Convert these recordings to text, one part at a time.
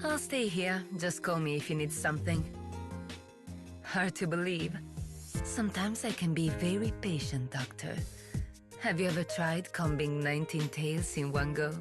I'll stay here. Just call me if you need something. Hard to believe. Sometimes I can be very patient, Doctor. Have you ever tried combing 19 tails in one go?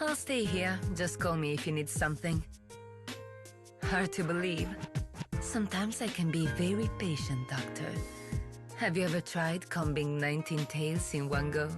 I'll stay here. Just call me if you need something. Hard to believe. Sometimes I can be very patient, Doctor. Have you ever tried combing 19 tails in one go?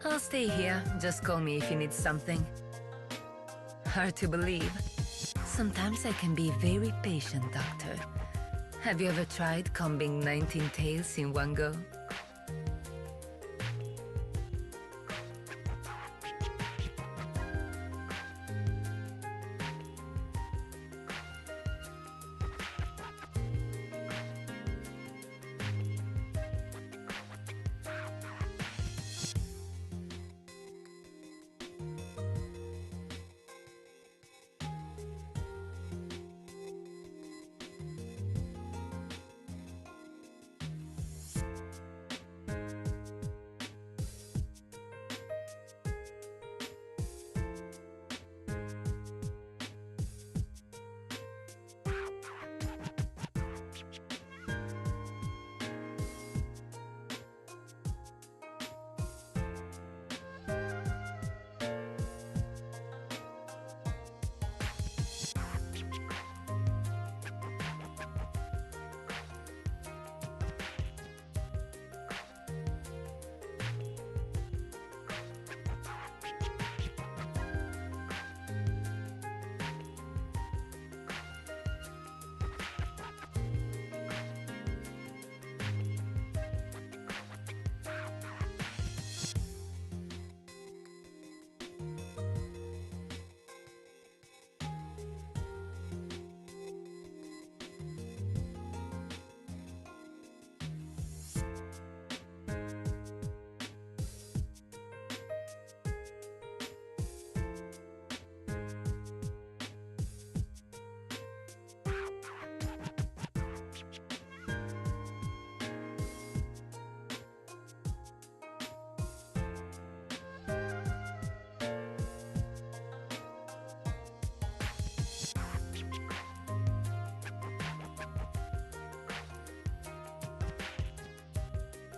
I'll stay here. Just call me if you need something. Hard to believe. Sometimes I can be very patient, Doctor. Have you ever tried combing 19 tails in one go?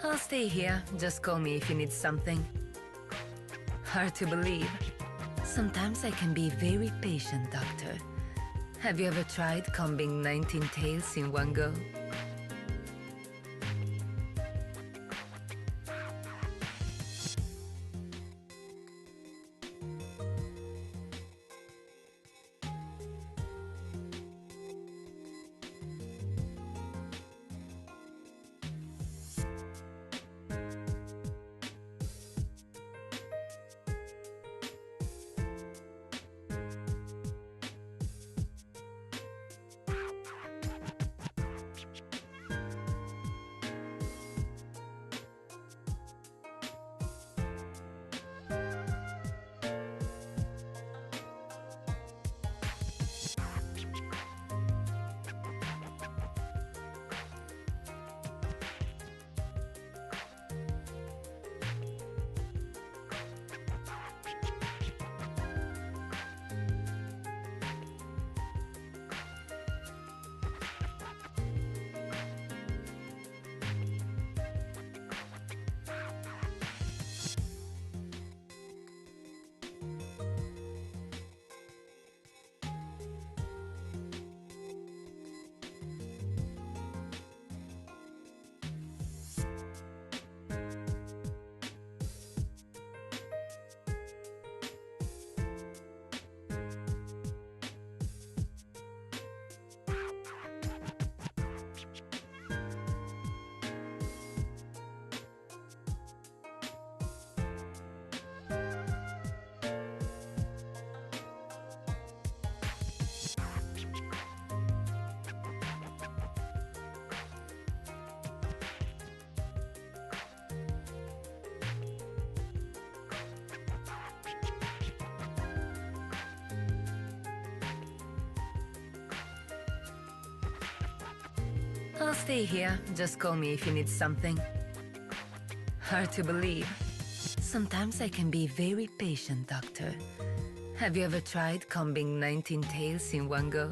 I'll stay here. Just call me if you need something. Hard to believe. Sometimes I can be very patient, Doctor. Have you ever tried combing 19 tails in one go? I'll stay here. Just call me if you need something. Hard to believe. Sometimes I can be very patient, Doctor. Have you ever tried combing 19 tails in one go?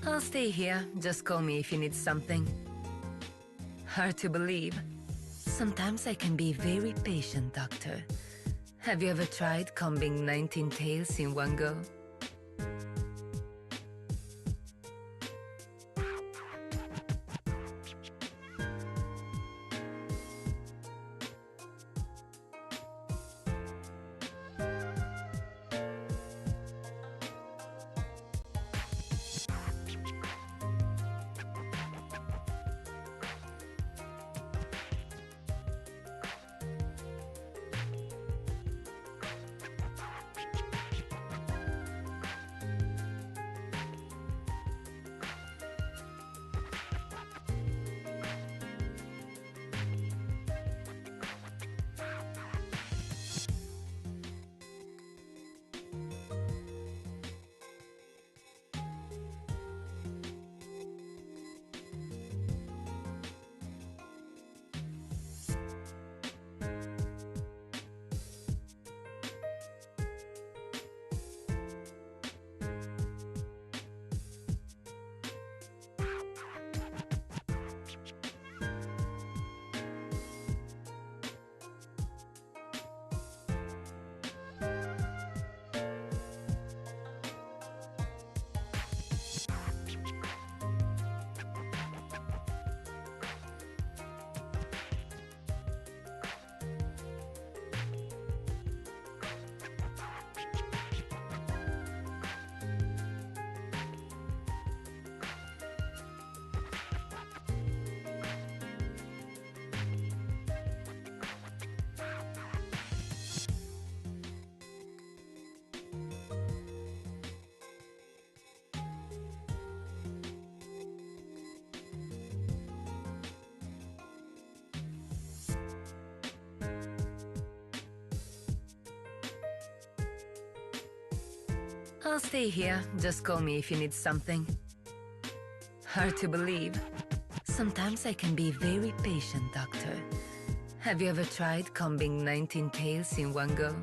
I'll stay here. Just call me if you need something. Hard to believe. Sometimes I can be very patient, Doctor. Have you ever tried combing 19 tails in one go? I'll stay here. Just call me if you need something. Hard to believe. Sometimes I can be very patient, Doctor. Have you ever tried combing 19 tails in one go?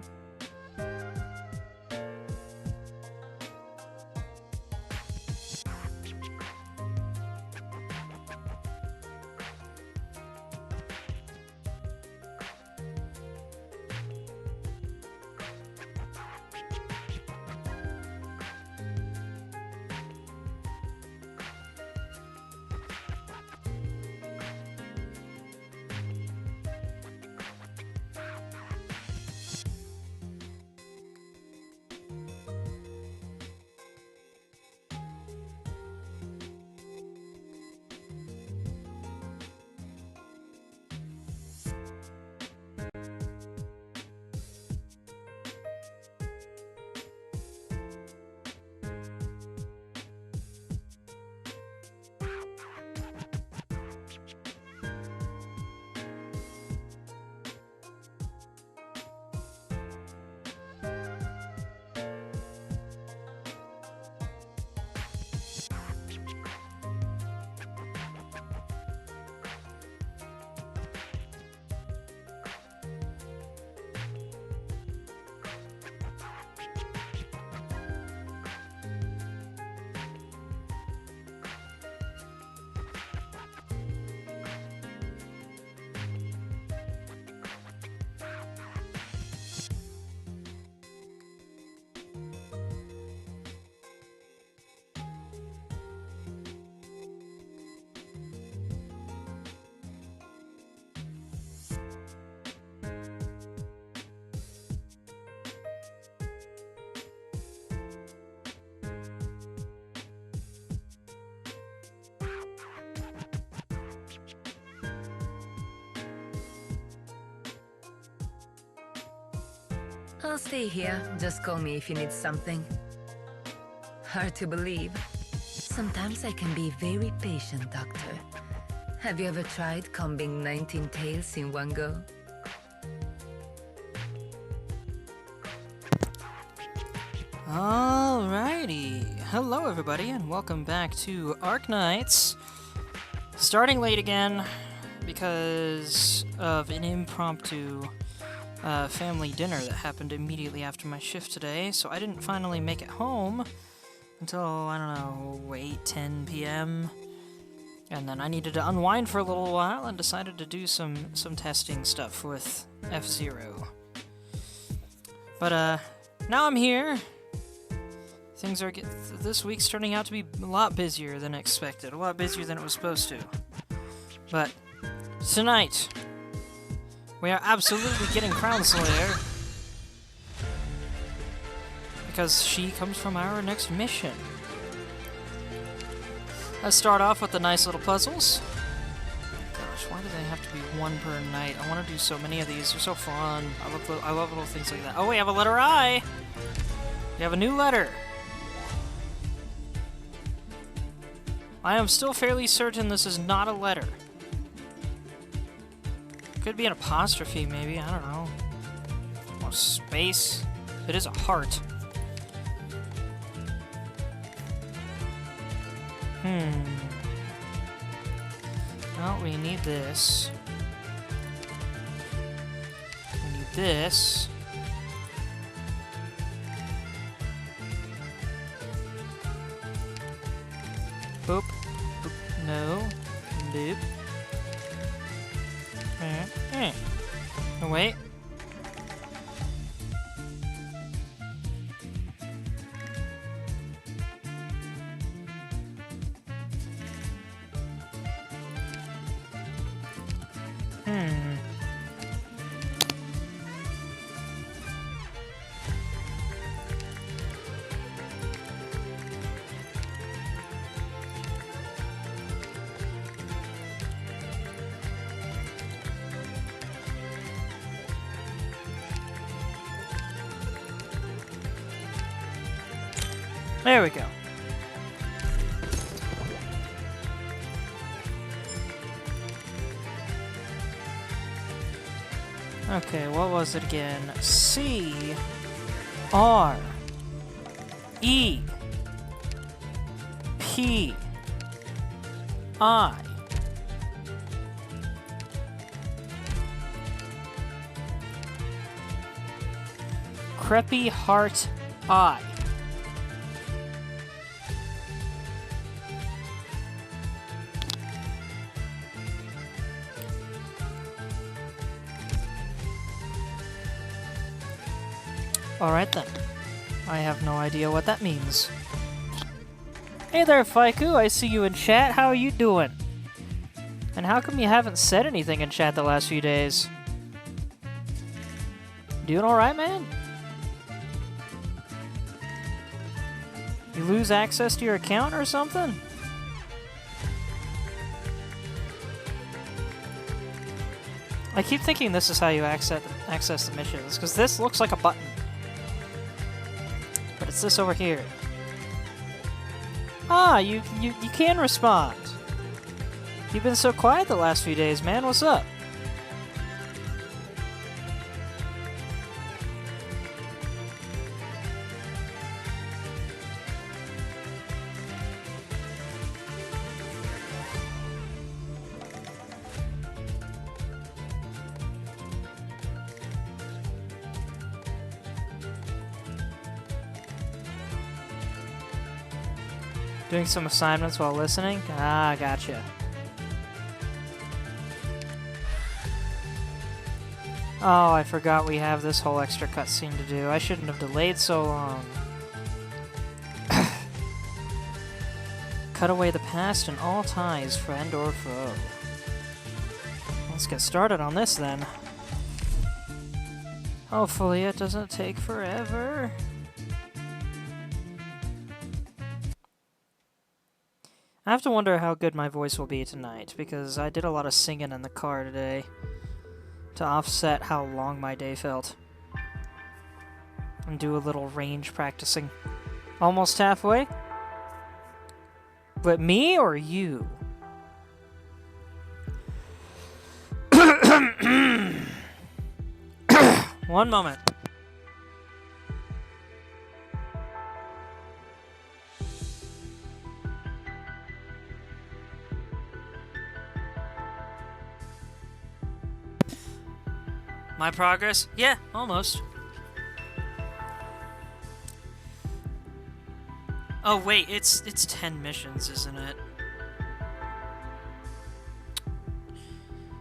I'll stay here. Just call me if you need something. Hard to believe. Sometimes I can be very patient, Doctor. Have you ever tried combing 19 tails in one go? Alrighty. Hello everybody and welcome back to Arknights. Starting late again because of an impromptu family dinner that happened immediately after my shift today, so I didn't finally make it home until, I don't know, 8, 10 p.m. And then I needed to unwind for a little while and decided to do some testing stuff with F-Zero. But, now I'm here. Things are this week's turning out to be a lot busier than expected, a lot busier than it was supposed to. But tonight, we are absolutely getting Crown Slayer because she comes from our next mission. Let's start off with the nice little puzzles. Gosh, why do they have to be one per night? I want to do so many of these. They're so fun. I love little things like that. Oh, we have a letter I. We have a new letter. I am still fairly certain this is not a letter. Could be an apostrophe, maybe. I don't know. Or space. It is a heart. Well, we need this. We need this. Boop. Boop. No. Boop. Oh, wait. There we go. Okay, what was it again? C R E P I Creepy Heart I. Alright then. I have no idea what that means. Hey there, Faiku. I see you in chat. How are you doing? And how come you haven't said anything in chat the last few days? Doing alright, man? You lose access to your account or something? I keep thinking this is how you access the missions, because this looks like a button. But it's this over here. Ah, you can respond. You've been so quiet the last few days, man. What's up? Doing some assignments while listening? Ah, gotcha. Oh, I forgot we have this whole extra cutscene to do. I shouldn't have delayed so long. Cut away the past and all ties, friend or foe. Let's get started on this then. Hopefully it doesn't take forever. I have to wonder how good my voice will be tonight, because I did a lot of singing in the car today to offset how long my day felt. And do a little range practicing. Almost halfway? But me or you? One moment. My progress? Yeah, almost. Oh wait, it's 10 missions, isn't it?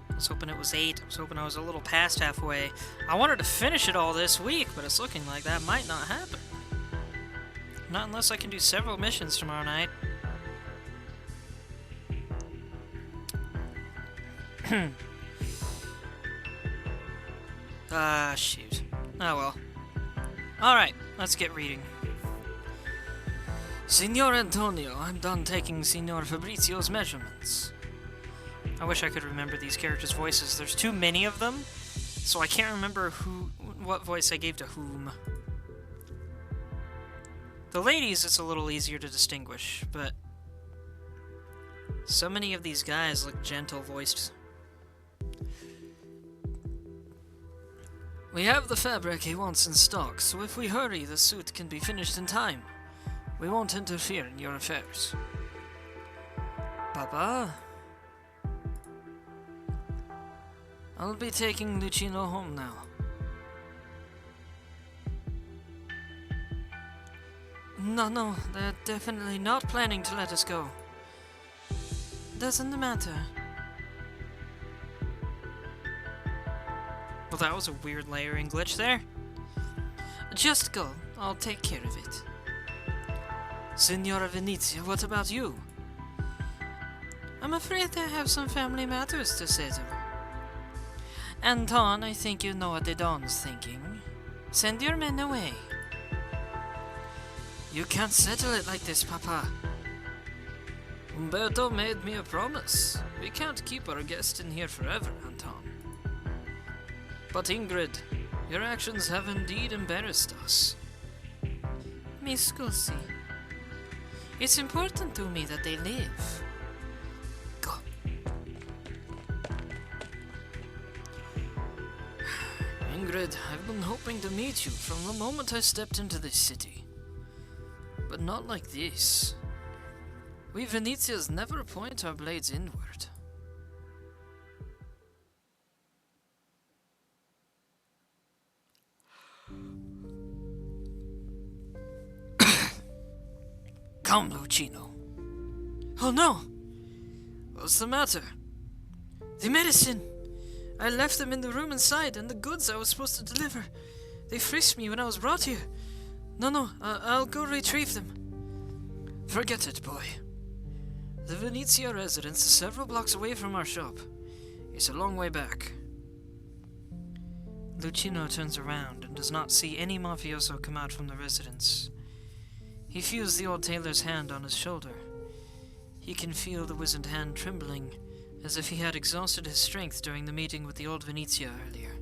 I was hoping it was 8. I was hoping I was a little past halfway. I wanted to finish it all this week, but it's looking like that might not happen. Not unless I can do several missions tomorrow night. Shoot. Oh well. Alright, let's get reading. Signor Antonio, I'm done taking Signor Fabrizio's measurements. I wish I could remember these characters' voices. There's too many of them, so I can't remember what voice I gave to whom. The ladies, it's a little easier to distinguish, but so many of these guys look gentle-voiced. We have the fabric he wants in stock, so if we hurry, the suit can be finished in time. We won't interfere in your affairs. Papa? I'll be taking Lucino home now. No, they're definitely not planning to let us go. Doesn't matter. Well, that was a weird layering glitch there. Just go. I'll take care of it. Signora Venezia, what about you? I'm afraid I have some family matters to settle. Anton, I think you know what the Don's thinking. Send your men away. You can't settle it like this, Papa. Umberto made me a promise. We can't keep our guest in here forever, Anton. But Ingrid, your actions have indeed embarrassed us. Mi scusi. It's important to me that they live. Go. Ingrid, I've been hoping to meet you from the moment I stepped into this city. But not like this. We Venetians never point our blades inward. Come, Lucino. Oh no! What's the matter? The medicine! I left them in the room inside, and the goods I was supposed to deliver. They frisked me when I was brought here. No, I'll go retrieve them. Forget it, boy. The Venezia residence is several blocks away from our shop. It's a long way back. Lucino turns around and does not see any mafioso come out from the residence. He feels the old tailor's hand on his shoulder. He can feel the wizened hand trembling, as if he had exhausted his strength during the meeting with the old Venezia earlier.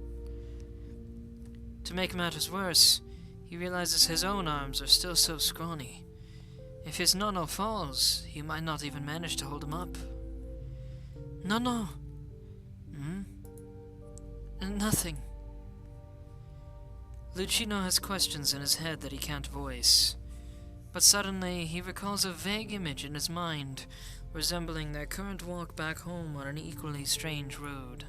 To make matters worse, he realizes his own arms are still so scrawny. If his nonno falls, he might not even manage to hold him up. Nonno! Nothing. Lucino has questions in his head that he can't voice. But suddenly, he recalls a vague image in his mind, resembling their current walk back home on an equally strange road.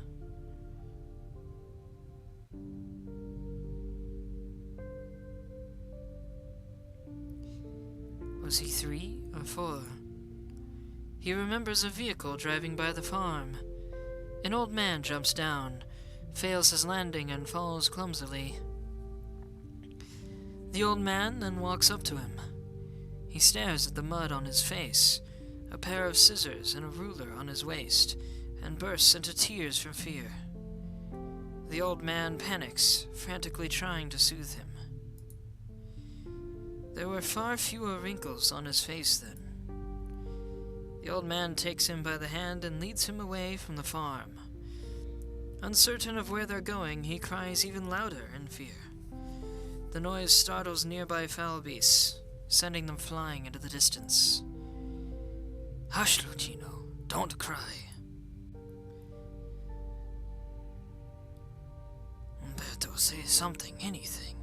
Was he 3 or 4? He remembers a vehicle driving by the farm. An old man jumps down, fails his landing, and falls clumsily. The old man then walks up to him. He stares at the mud on his face, a pair of scissors and a ruler on his waist, and bursts into tears from fear. The old man panics, frantically trying to soothe him. There were far fewer wrinkles on his face then. The old man takes him by the hand and leads him away from the farm. Uncertain of where they're going, he cries even louder in fear. The noise startles nearby fowl beasts, sending them flying into the distance. Hush, Lucino, don't cry. Umberto, say something, anything.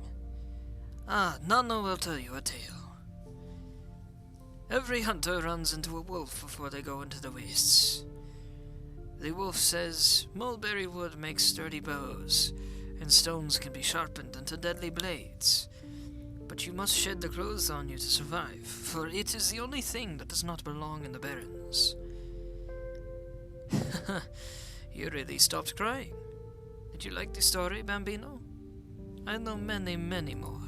Nonno will tell you a tale. Every hunter runs into a wolf before they go into the wastes. The wolf says mulberry wood makes sturdy bows, and stones can be sharpened into deadly blades. But you must shed the clothes on you to survive, for it is the only thing that does not belong in the barrens. You really stopped crying. Did you like the story, Bambino? I know many, many more.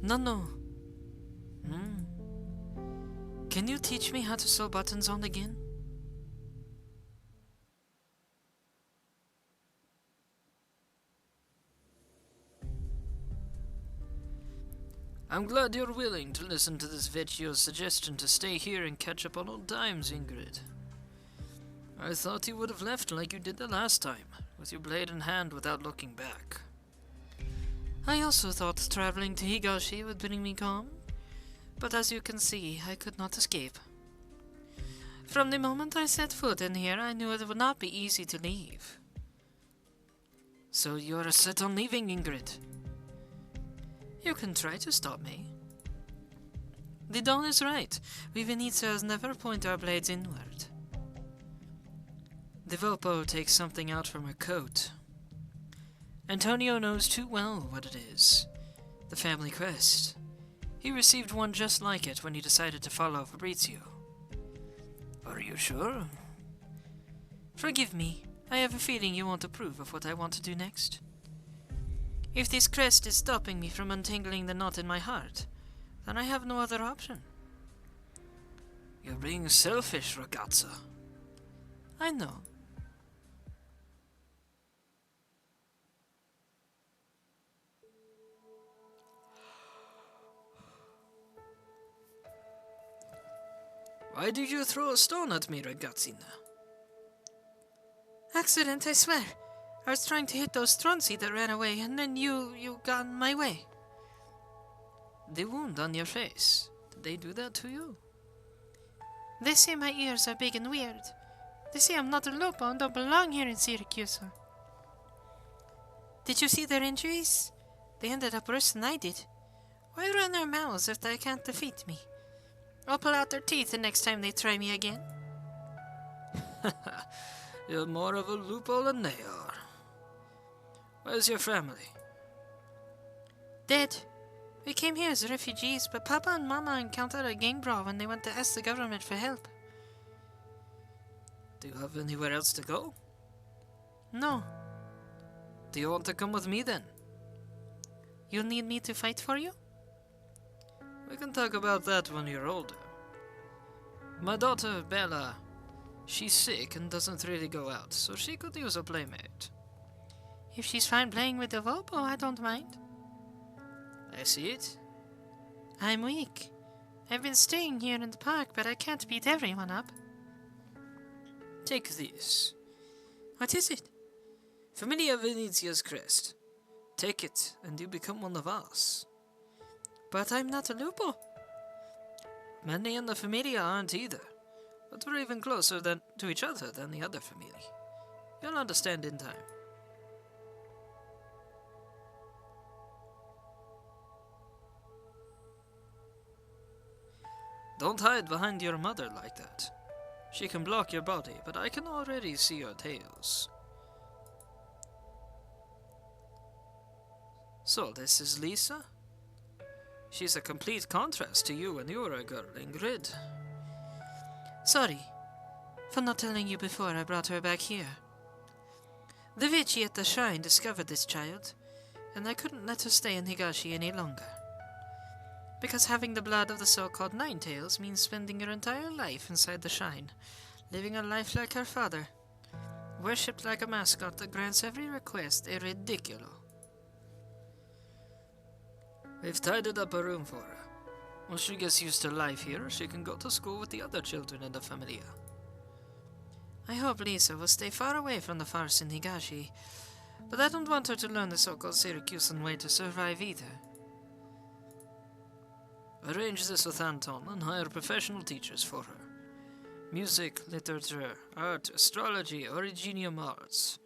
No. Can you teach me how to sew buttons on again? I'm glad you're willing to listen to this Vecchio's suggestion to stay here and catch up on old times, Ingrid. I thought you would have left like you did the last time, with your blade in hand without looking back. I also thought traveling to Higashi would bring me calm, but as you can see, I could not escape. From the moment I set foot in here, I knew it would not be easy to leave. So you're set on leaving, Ingrid? You can try to stop me. The Don is right. We Venetians never point our blades inward. The Volpo takes something out from her coat. Antonio knows too well what it is. The family crest. He received one just like it when he decided to follow Fabrizio. Are you sure? Forgive me. I have a feeling you won't approve of what I want to do next. If this crest is stopping me from untangling the knot in my heart, then I have no other option. You're being selfish, ragazza. I know. Why did you throw a stone at me, ragazzina? Accident, I swear. I was trying to hit those stronzi that ran away, and then you got in my way. The wound on your face, did they do that to you? They say my ears are big and weird. They say I'm not a lopo and don't belong here in Syracuse. Did you see their injuries? They ended up worse than I did. Why run their mouths if they can't defeat me? I'll pull out their teeth the next time they try me again. You're more of a loophole than they are. Where's your family? Dead. We came here as refugees, but Papa and Mama encountered a gang brawl when they went to ask the government for help. Do you have anywhere else to go? No. Do you want to come with me then? You'll need me to fight for you? We can talk about that when you're older. My daughter, Bella, she's sick and doesn't really go out, so she could use a playmate. If she's fine playing with the Vopo, I don't mind. I see it. I'm weak. I've been staying here in the park, but I can't beat everyone up. Take this. What is it? Familia Venetia's crest. Take it, and you become one of us. But I'm not a lupo. Many in the Familia aren't either, but we're even closer to each other than the other Familia. You'll understand in time. Don't hide behind your mother like that. She can block your body, but I can already see your tails. So, this is Lisa? She's a complete contrast to you when you were a girl, Ingrid. Sorry for not telling you before I brought her back here. The Vici at the shrine discovered this child, and I couldn't let her stay in Higashi any longer. Because having the blood of the so-called Nine-Tails means spending your entire life inside the shrine, living a life like her father, worshipped like a mascot that grants every request a ridiculo. We've tidied up a room for her. Once she gets used to life here, she can go to school with the other children in the Familia. I hope Lisa will stay far away from the farce in Higashi, but I don't want her to learn the so-called Syracusan way to survive either. Arrange this with Anton and hire professional teachers for her. Music, literature, art, astrology, originium arts.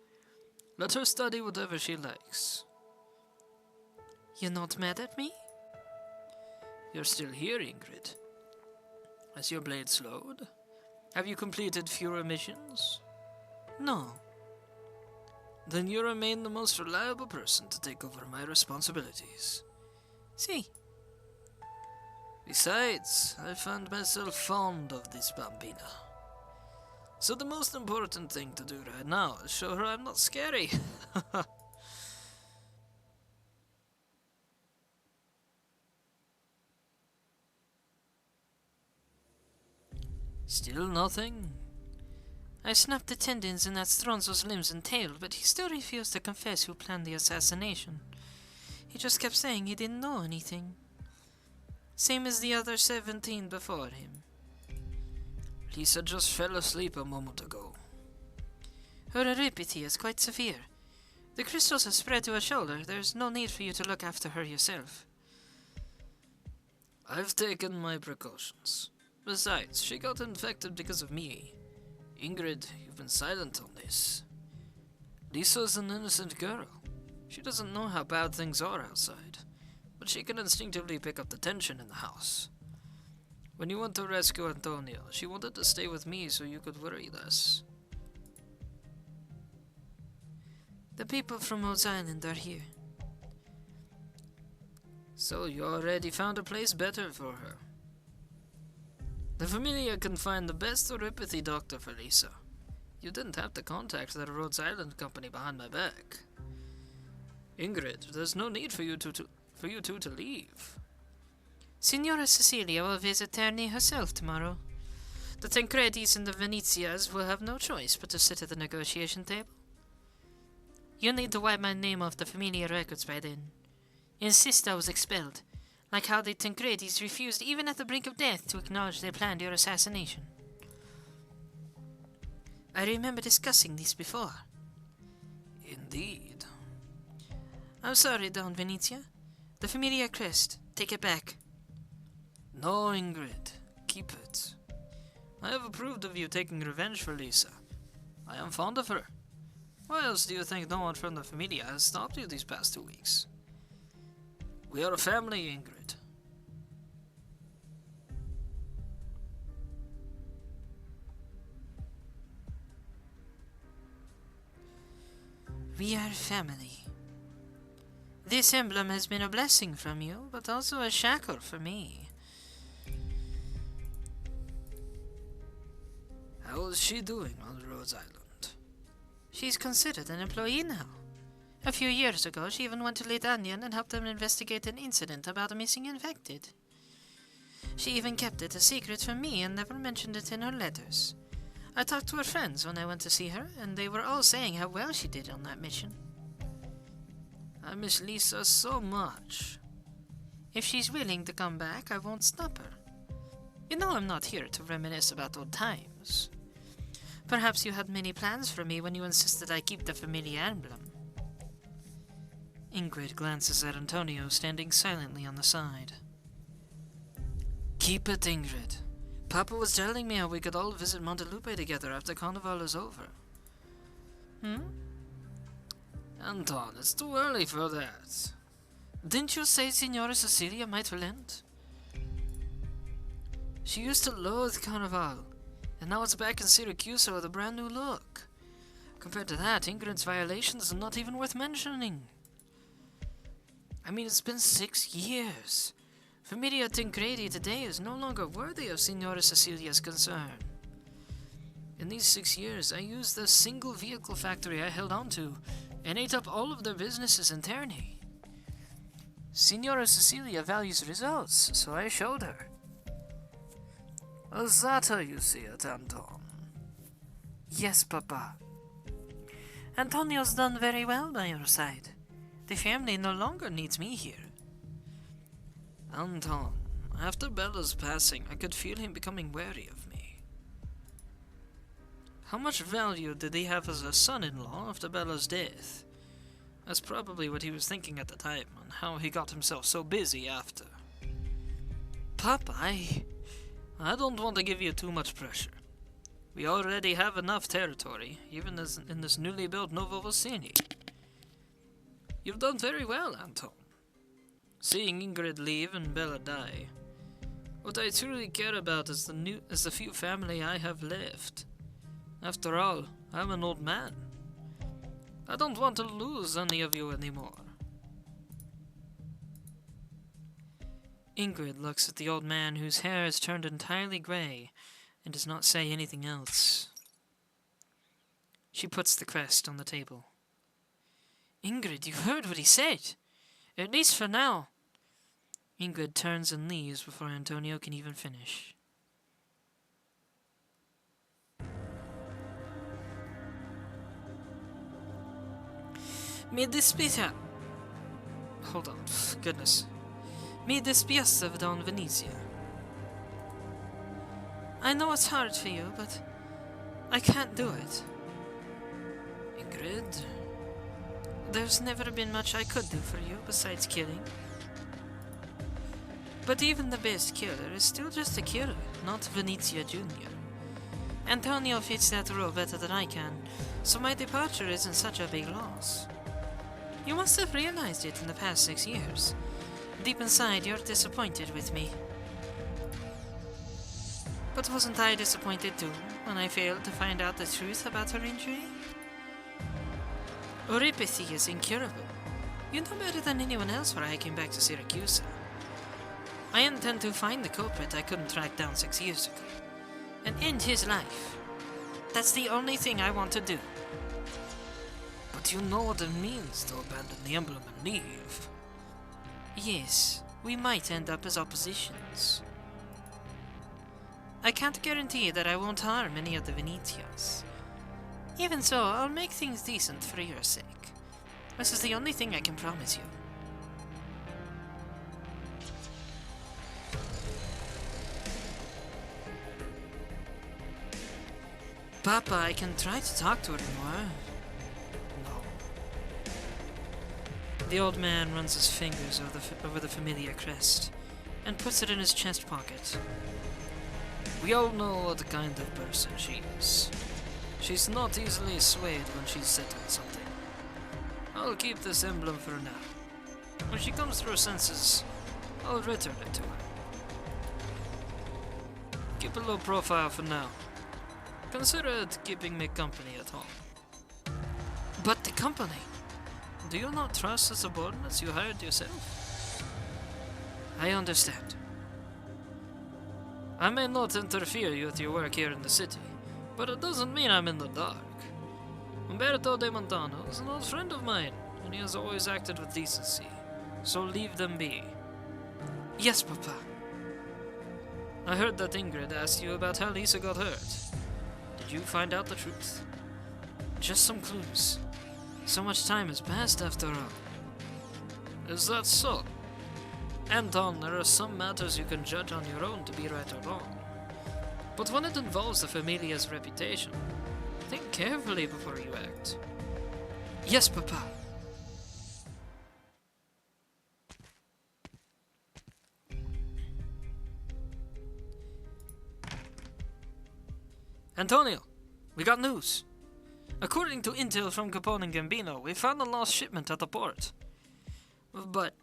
Let her study whatever she likes. You're not mad at me? You're still here, Ingrid. Has your blade slowed? Have you completed fewer missions? No. Then you remain the most reliable person to take over my responsibilities. See. Besides, I found myself fond of this bambina. So the most important thing to do right now is show her I'm not scary. Still nothing? I snapped the tendons in that Stronzo's limbs and tail, but he still refused to confess who planned the assassination. He just kept saying he didn't know anything. Same as the other 17 before him. Lisa just fell asleep a moment ago. Her eripity is quite severe. The crystals have spread to her shoulder. There's no need for you to look after her yourself. I've taken my precautions. Besides, she got infected because of me. Ingrid, you've been silent on this. Lisa's an innocent girl. She doesn't know how bad things are outside, but she can instinctively pick up the tension in the house. When you went to rescue Antonio, she wanted to stay with me so you could worry less. The people from Rhodes Island are here. So you already found a place better for her. The Familia can find the best oropathy doctor for Lisa. You didn't have to contact the Rhodes Island company behind my back. Ingrid, there's no need for you two to leave. Signora Cecilia will visit Terni herself tomorrow. The Tancredis and the Venezias will have no choice but to sit at the negotiation table. You'll need to wipe my name off the Familia records by then. Insist I was expelled, like how the Tancredis refused even at the brink of death to acknowledge they planned your assassination. I remember discussing this before. Indeed. I'm sorry, Don Venezia. The Familia crest. Take it back. No, Ingrid. Keep it. I have approved of you taking revenge for Lisa. I am fond of her. Why else do you think no one from the Familia has stopped you these past 2 weeks? We are a family, Ingrid. We are family. This emblem has been a blessing from you, but also a shackle for me. How is she doing on Rhodes Island? She's considered an employee now. A few years ago, she even went to Late Onion and helped them investigate an incident about a missing infected. She even kept it a secret from me and never mentioned it in her letters. I talked to her friends when I went to see her, and they were all saying how well she did on that mission. I miss Lisa so much. If she's willing to come back, I won't stop her. You know I'm not here to reminisce about old times. Perhaps you had many plans for me when you insisted I keep the familiar emblem. Ingrid glances at Antonio standing silently on the side. Keep it, Ingrid. Papa was telling me how we could all visit Montelupe together after Carnival is over. Anton, it's too early for that. Didn't you say Signora Cecilia might relent? She used to loathe Carnival, and now it's back in Syracuse with a brand new look. Compared to that, Ingrid's violations are not even worth mentioning. I mean, it's been 6 years. Familia Tancredi today is no longer worthy of Signora Cecilia's concern. In these 6 years, I used the single vehicle factory I held on to and ate up all of their businesses in Terni. Signora Cecilia values results, so I showed her. Is that how you see it, Anton? Yes, Papa. Antonio's done very well by your side. The family no longer needs me here. Anton, after Bella's passing, I could feel him becoming wary of me. How much value did he have as a son-in-law after Bella's death? That's probably what he was thinking at the time, and how he got himself so busy after. Papa, I don't want to give you too much pressure. We already have enough territory, even as in this newly built Novo Vicini. You've done very well, Anton. Seeing Ingrid leave and Bella die. What I truly care about is the few family I have left. After all, I'm an old man. I don't want to lose any of you anymore. Ingrid looks at the old man whose hair has turned entirely grey and does not say anything else. She puts the crest on the table. Ingrid, you heard what he said. At least for now. Ingrid turns and leaves before Antonio can even finish. Mi dispiace. Hold on, goodness. Mi dispiace, Don Venezia. I know it's hard for you, but I can't do it. Ingrid? There's never been much I could do for you besides killing. But even the best killer is still just a killer, not Venezia Jr. Antonio fits that role better than I can, so my departure isn't such a big loss. You must have realized it in the past 6 years. Deep inside, you're disappointed with me. But wasn't I disappointed too, when I failed to find out the truth about her injury? Oripathy is incurable. You know better than anyone else where I came back to Syracuse. I intend to find the culprit I couldn't track down 6 years ago, and end his life. That's the only thing I want to do. But you know what it means to abandon the emblem and leave. Yes, we might end up as oppositions. I can't guarantee that I won't harm any of the Venetians. Even so, I'll make things decent for your sake. This is the only thing I can promise you. Papa, I can try to talk to her more. No. The old man runs his fingers over the familiar crest and puts it in his chest pocket. We all know what kind of person she is. She's not easily swayed when she's set on something. I'll keep this emblem for now. When she comes to her senses, I'll return it to her. Keep a low profile for now. Consider it keeping me company at home. But the company? Do you not trust the subordinates you hired yourself? I understand. I may not interfere with your work here in the city, but it doesn't mean I'm in the dark. Umberto de Montano is an old friend of mine, and he has always acted with decency, so leave them be. Yes, Papa. I heard that Ingrid asked you about how Lisa got hurt. Did you find out the truth? Just some clues. So much time has passed after all. Is that so? Anton, there are some matters you can judge on your own to be right or wrong. But when it involves the Familia's reputation, think carefully before you act. Yes, Papa. Antonio, we got news. According to intel from Capone and Gambino, we found a lost shipment at the port. But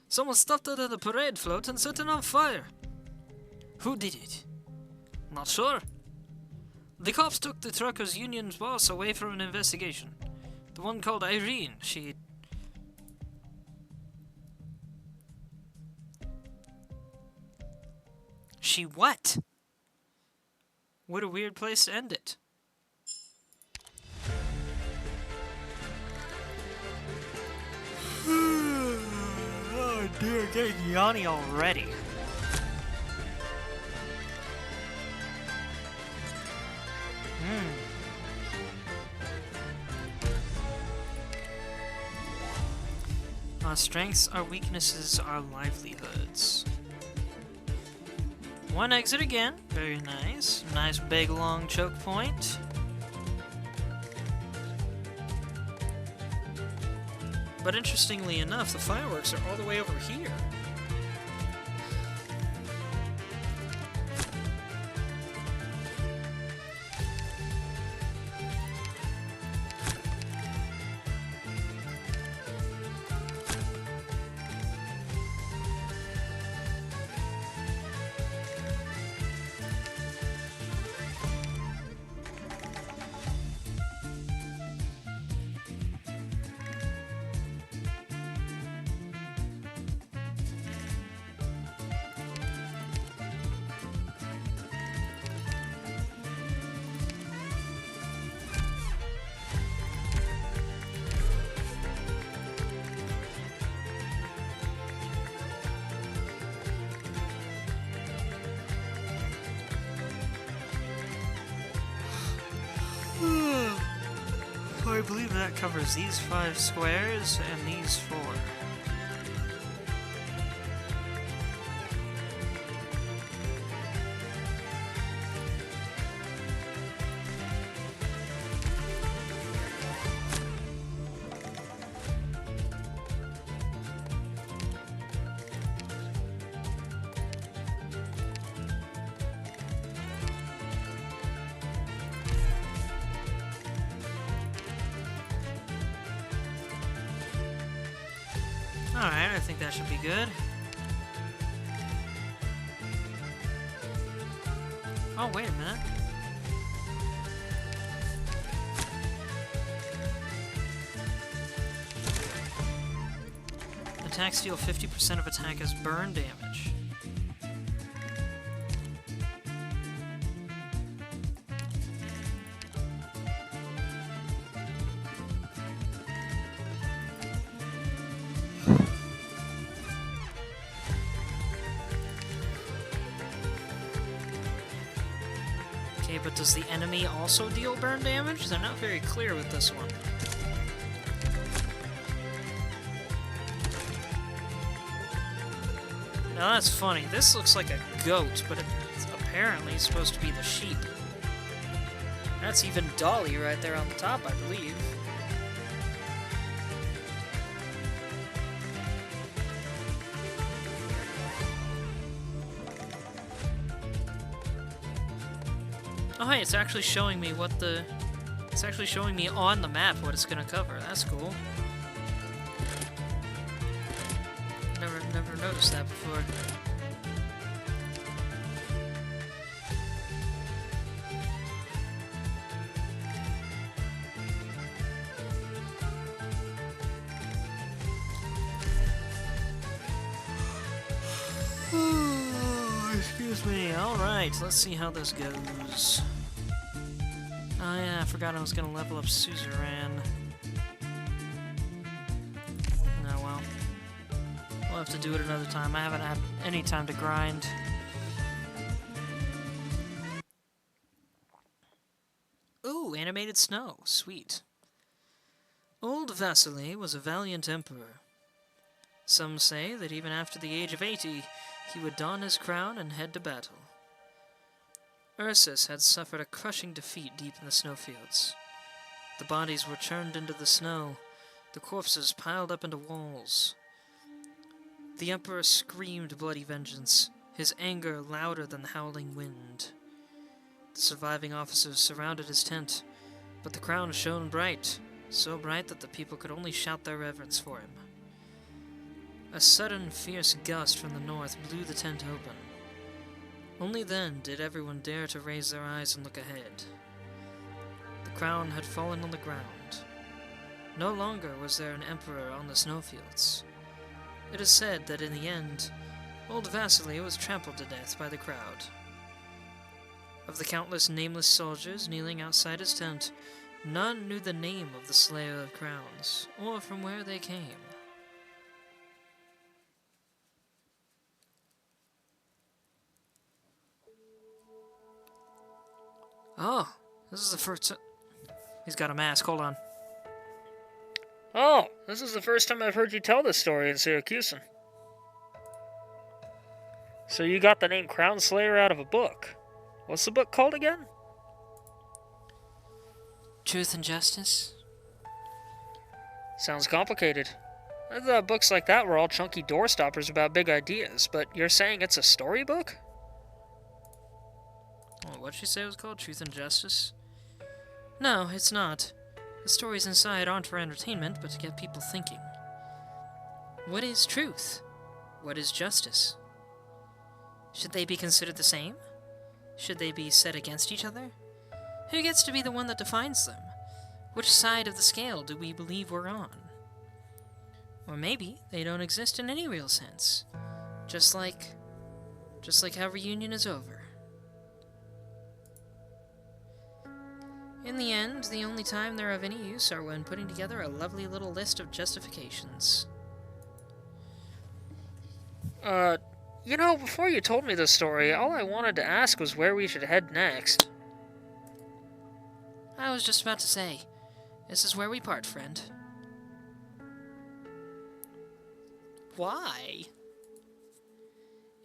someone stuffed it in a parade float and set it on fire. Who did it? Not sure. The cops took the truckers' union's boss away for an investigation. The one called Irene, She what? What a weird place to end it. Oh dear, getting yawny already. Our strengths, our weaknesses, our livelihoods. One exit again. Very nice. Nice big long choke point. But interestingly enough, the fireworks are all the way over here. I believe that covers these 5 squares and these 4. Alright, I think that should be good. Oh, wait a minute. Attacks deal 50% of attack as burn damage. Okay, but does the enemy also deal burn damage? They're not very clear with this one. Now that's funny. This looks like a goat, but it's apparently supposed to be the sheep. That's even Dolly right there on the top, I believe. Oh hey, it's actually showing me what the It's actually showing me on the map what it's gonna cover. That's cool. Never noticed that before. Excuse me. Alright, let's see how this goes. Oh yeah, I forgot I was gonna level up Suzerain. Oh well. We'll have to do it another time. I haven't had any time to grind. Ooh, animated snow. Sweet. Old Vasily was a valiant emperor. Some say that even after the age of 80, he would don his crown and head to battle. Ursus had suffered a crushing defeat deep in the snowfields. The bodies were churned into the snow, the corpses piled up into walls. The Emperor screamed bloody vengeance, his anger louder than the howling wind. The surviving officers surrounded his tent, but the crown shone bright, so bright that the people could only shout their reverence for him. A sudden, fierce gust from the north blew the tent open. Only then did everyone dare to raise their eyes and look ahead. The crown had fallen on the ground. No longer was there an emperor on the snowfields. It is said that in the end, old Vasily was trampled to death by the crowd. Of the countless nameless soldiers kneeling outside his tent, none knew the name of the Slayer of Crowns, or from where they came. Oh, this is the first... He's got a mask, hold on. Oh, this is the first time I've heard you tell this story in Syracusan. So you got the name Crown Slayer out of a book. What's the book called again? Truth and Justice. Sounds complicated. I thought books like that were all chunky doorstoppers about big ideas, but you're saying it's a storybook? Oh, what'd she say it was called? Truth and Justice? No, it's not. The stories inside aren't for entertainment, but to get people thinking. What is truth? What is justice? Should they be considered the same? Should they be set against each other? Who gets to be the one that defines them? Which side of the scale do we believe we're on? Or maybe they don't exist in any real sense. Just like how reunion is over. In the end, the only time they're of any use are when putting together a lovely little list of justifications. You know, before you told me this story, all I wanted to ask was where we should head next. I was just about to say, this is where we part, friend. Why?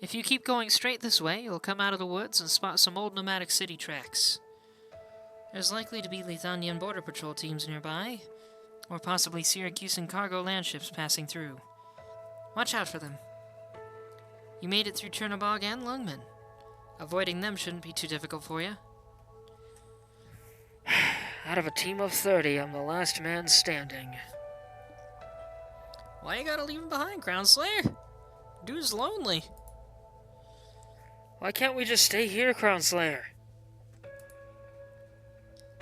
If you keep going straight this way, you'll come out of the woods and spot some old nomadic city tracks. There's likely to be Lithanian border patrol teams nearby, or possibly Syracusan cargo landships passing through. Watch out for them. You made it through Chernobog and Lungman. Avoiding them shouldn't be too difficult for you. Out of a team of 30, I'm the last man standing. Why you gotta leave him behind, Crown Slayer? Dude's lonely. Why can't we just stay here, Crown Slayer?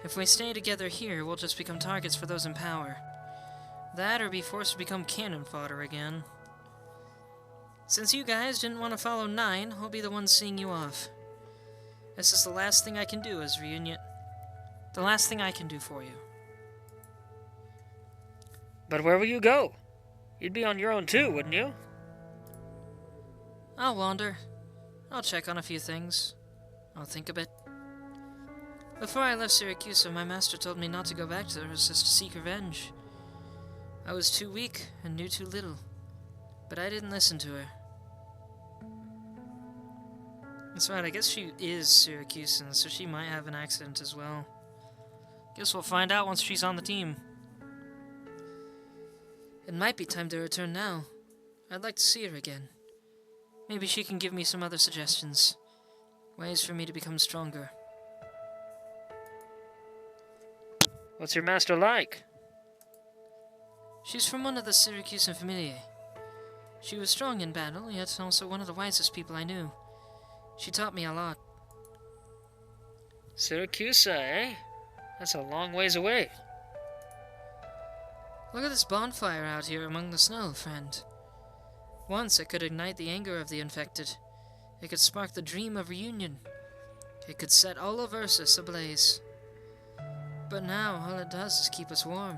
If we stay together here, we'll just become targets for those in power. That or be forced to become cannon fodder again. Since you guys didn't want to follow 9, I'll be the one seeing you off. This is the last thing I can do as reunion. The last thing I can do for you. But where will you go? You'd be on your own too, wouldn't you? I'll wander. I'll check on a few things. I'll think a bit. Before I left Syracuse, my master told me not to go back to Ursus to seek revenge. I was too weak and knew too little, but I didn't listen to her. That's right, I guess she is Syracusan, so she might have an accident as well. Guess we'll find out once she's on the team. It might be time to return now. I'd like to see her again. Maybe she can give me some other suggestions. Ways for me to become stronger. What's your master like? She's from one of the Syracusan familiae. She was strong in battle, yet also one of the wisest people I knew. She taught me a lot. Syracusa, eh? That's a long ways away. Look at this bonfire out here among the snow, friend. Once it could ignite the anger of the infected. It could spark the dream of reunion. It could set all of Ursus ablaze. But now, all it does is keep us warm.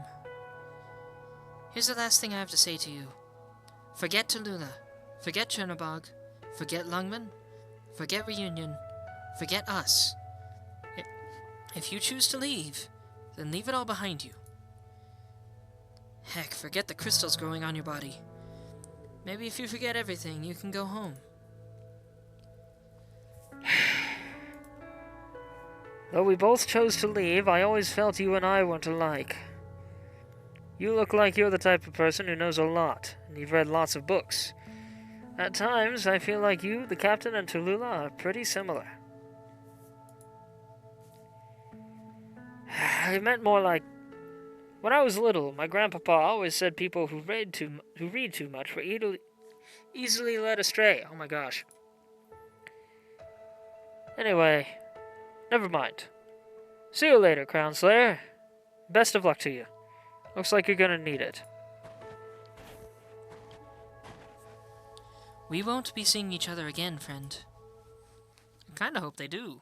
Here's the last thing I have to say to you. Forget Tallulah. Forget Chernobog. Forget Lungman. Forget reunion. Forget us. If you choose to leave, then leave it all behind you. Heck, forget the crystals growing on your body. Maybe if you forget everything, you can go home. Though we both chose to leave, I always felt you and I weren't alike. You look like you're the type of person who knows a lot, and you've read lots of books. At times, I feel like you, the captain, and Tallulah are pretty similar. I meant more like... When I was little, my grandpapa always said people who read too much were easily led astray. Oh my gosh. Anyway, never mind. See you later, Crown Slayer. Best of luck to you. Looks like you're gonna need it. We won't be seeing each other again, friend. I kinda hope they do.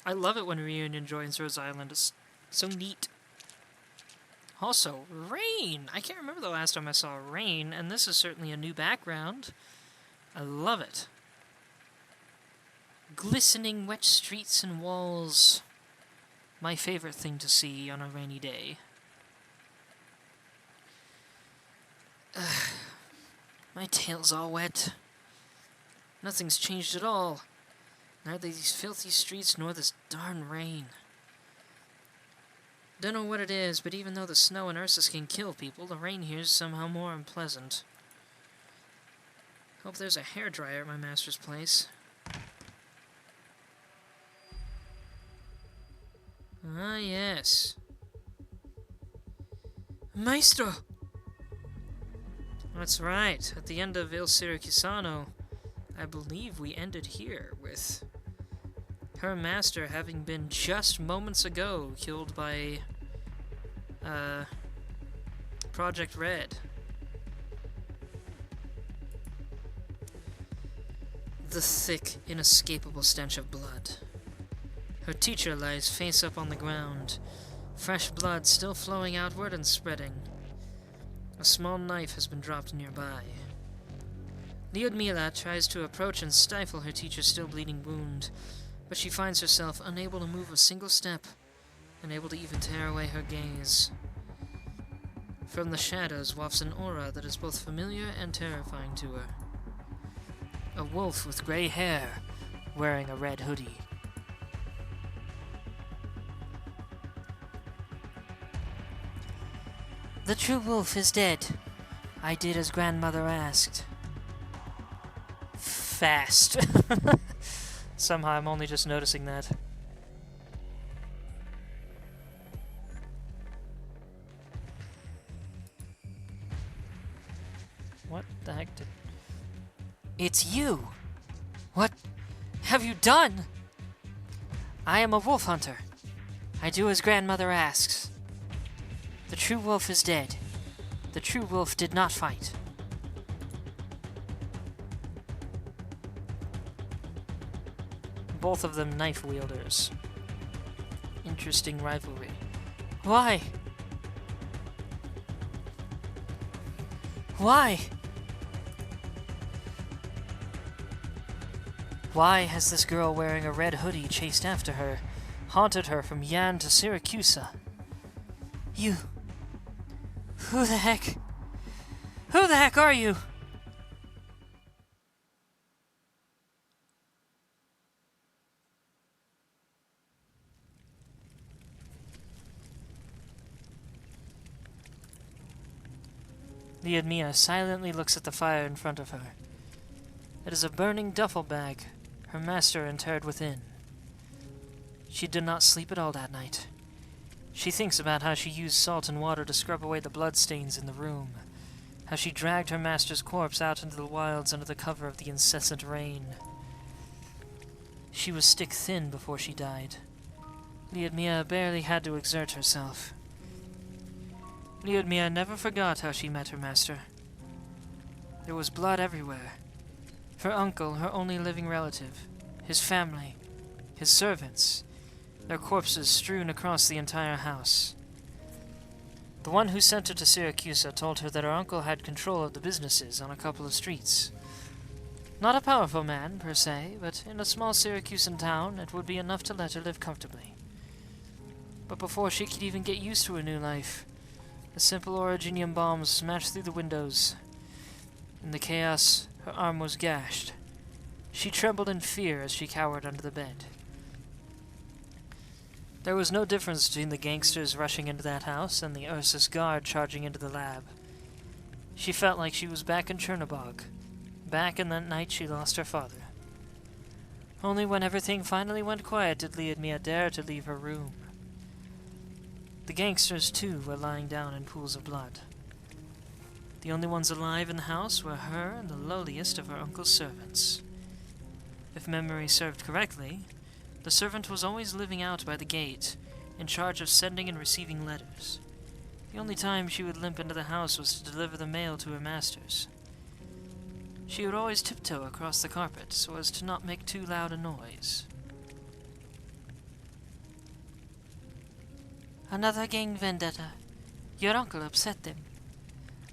I love it when Reunion joins Rose Island. It's so neat. Also, rain! I can't remember the last time I saw rain, and this is certainly a new background. I love it. Glistening wet streets and walls. My favorite thing to see on a rainy day. My tail's all wet. Nothing's changed at all. Neither these filthy streets nor this darn rain. Don't know what it is, but even though the snow and Ursus can kill people, the rain here's somehow more unpleasant. Hope there's a hairdryer at my master's place. Ah, yes. Maestro! That's right. At the end of Il Siracusano, I believe we ended here with her master having been just moments ago killed by Project Red. The thick, inescapable stench of blood. Her teacher lies face up on the ground, fresh blood still flowing outward and spreading. A small knife has been dropped nearby. Lyudmila tries to approach and stifle her teacher's still bleeding wound, but she finds herself unable to move a single step, unable to even tear away her gaze. From the shadows wafts an aura that is both familiar and terrifying to her. A wolf with gray hair, wearing a red hoodie. The true wolf is dead. I did as grandmother asked. Fast. Somehow I'm only just noticing that. What the heck did... It's you! What have you done? I am a wolf hunter. I do as grandmother asks. The true wolf is dead. The true wolf did not fight. Both of them knife wielders. Interesting rivalry. Why? Why? Why has this girl wearing a red hoodie chased after her, haunted her from Yan to Syracusa? You... Who the heck? Who the heck are you? Lyudmila silently looks at the fire in front of her. It is a burning duffel bag, her master interred within. She did not sleep at all that night. She thinks about how she used salt and water to scrub away the bloodstains in the room, how she dragged her master's corpse out into the wilds under the cover of the incessant rain. She was stick-thin before she died. Liudmia barely had to exert herself. Liudmia never forgot how she met her master. There was blood everywhere. Her uncle, her only living relative, his family, his servants, their corpses strewn across the entire house. The one who sent her to Syracuse told her that her uncle had control of the businesses on a couple of streets. Not a powerful man, per se, but in a small Syracusan town it would be enough to let her live comfortably. But before she could even get used to her new life, a simple originium bomb smashed through the windows. In the chaos, her arm was gashed. She trembled in fear as she cowered under the bed. There was no difference between the gangsters rushing into that house and the Ursus guard charging into the lab. She felt like she was back in Chernobog, back in that night she lost her father. Only when everything finally went quiet did Liudmia dare to leave her room. The gangsters, too, were lying down in pools of blood. The only ones alive in the house were her and the lowliest of her uncle's servants. If memory served correctly, the servant was always living out by the gate, in charge of sending and receiving letters. The only time she would limp into the house was to deliver the mail to her masters. She would always tiptoe across the carpet so as to not make too loud a noise. Another gang vendetta. Your uncle upset them.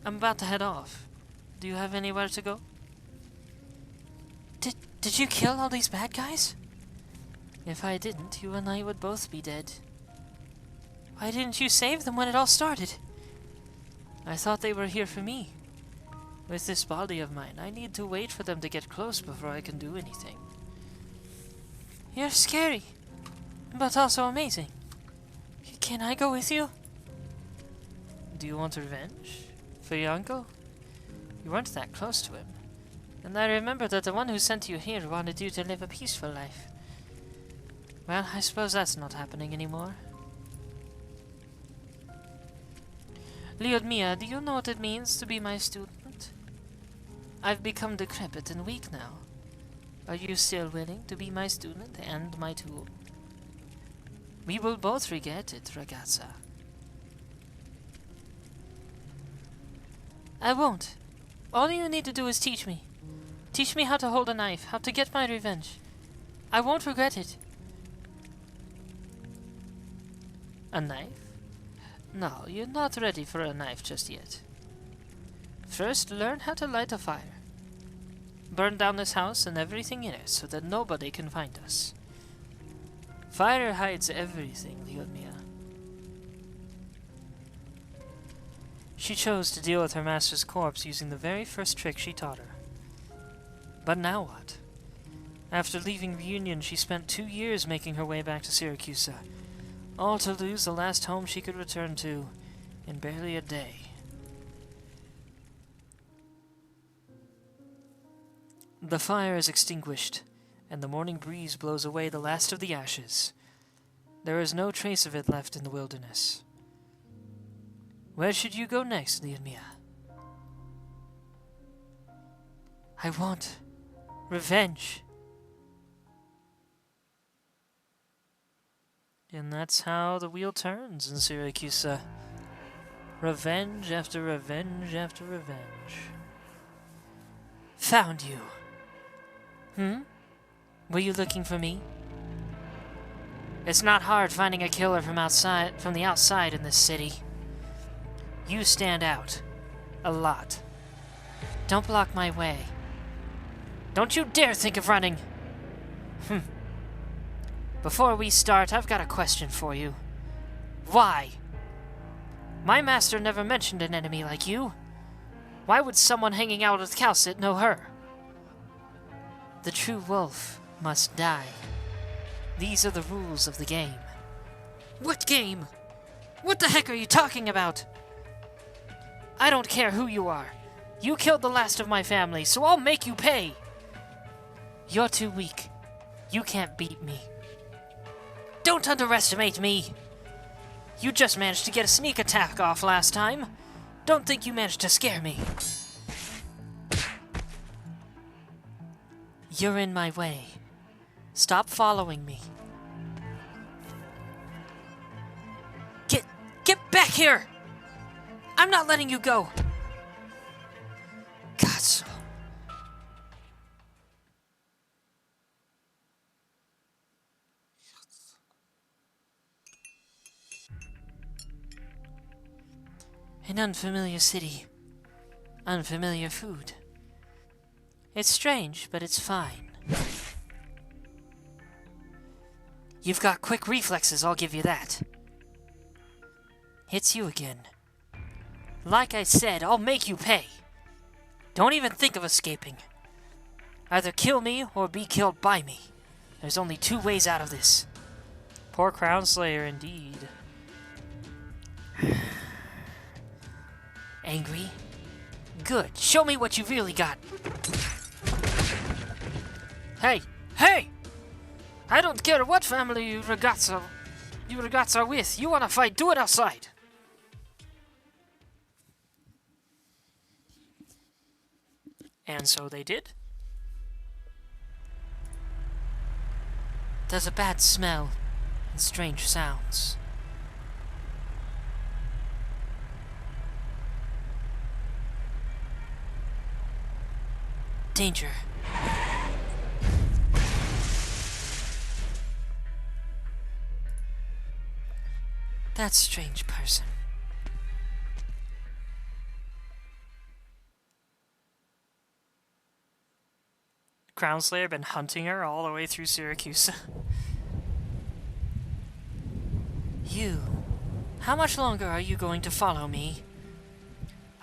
I'm about to head off. Do you have anywhere to go? Did you kill all these bad guys? If I didn't, you and I would both be dead. Why didn't you save them when it all started? I thought they were here for me. With this body of mine, I need to wait for them to get close before I can do anything. You're scary, but also amazing. Can I go with you? Do you want revenge? For your uncle? You weren't that close to him. And I remember that the one who sent you here wanted you to live a peaceful life. Well, I suppose that's not happening anymore. Liudmia, do you know what it means to be my student? I've become decrepit and weak now. Are you still willing to be my student and my tool? We will both regret it, ragazza. I won't. All you need to do is teach me. Teach me how to hold a knife, how to get my revenge. I won't regret it. A knife? No, you're not ready for a knife just yet. First, learn how to light a fire. Burn down this house and everything in it so that nobody can find us. Fire hides everything, Liudmia. She chose to deal with her master's corpse using the very first trick she taught her. But now what? After leaving Reunion, she spent 2 years making her way back to Syracuse, all to lose the last home she could return to in barely a day. The fire is extinguished, and the morning breeze blows away the last of the ashes. There is no trace of it left in the wilderness. Where should you go next, Liudmia? I want revenge. And that's how the wheel turns in Syracuse. Revenge after revenge after revenge. Found you. Were you looking for me? It's not hard finding a killer from the outside in this city. You stand out. A lot. Don't block my way. Don't you dare think of running! Before we start, I've got a question for you. Why? My master never mentioned an enemy like you. Why would someone hanging out with Calcit know her? The true wolf must die. These are the rules of the game. What game? What the heck are you talking about? I don't care who you are. You killed the last of my family, so I'll make you pay. You're too weak. You can't beat me. Don't underestimate me. You just managed to get a sneak attack off last time. Don't think you managed to scare me. You're in my way. Stop following me. Get back here! I'm not letting you go! Cazzo. An unfamiliar city. Unfamiliar food. It's strange, but it's fine. You've got quick reflexes, I'll give you that. It's you again. Like I said, I'll make you pay. Don't even think of escaping. Either kill me or be killed by me. There's only 2 ways out of this. Poor Crown Slayer, indeed. Angry? Good. Show me what you really got. Hey! Hey! I don't care what family you ragazza are with. You wanna fight, do it outside. And so they did. There's a bad smell and strange sounds. Danger. That strange person. Crown Slayer been hunting her all the way through Syracuse. You. How much longer are you going to follow me?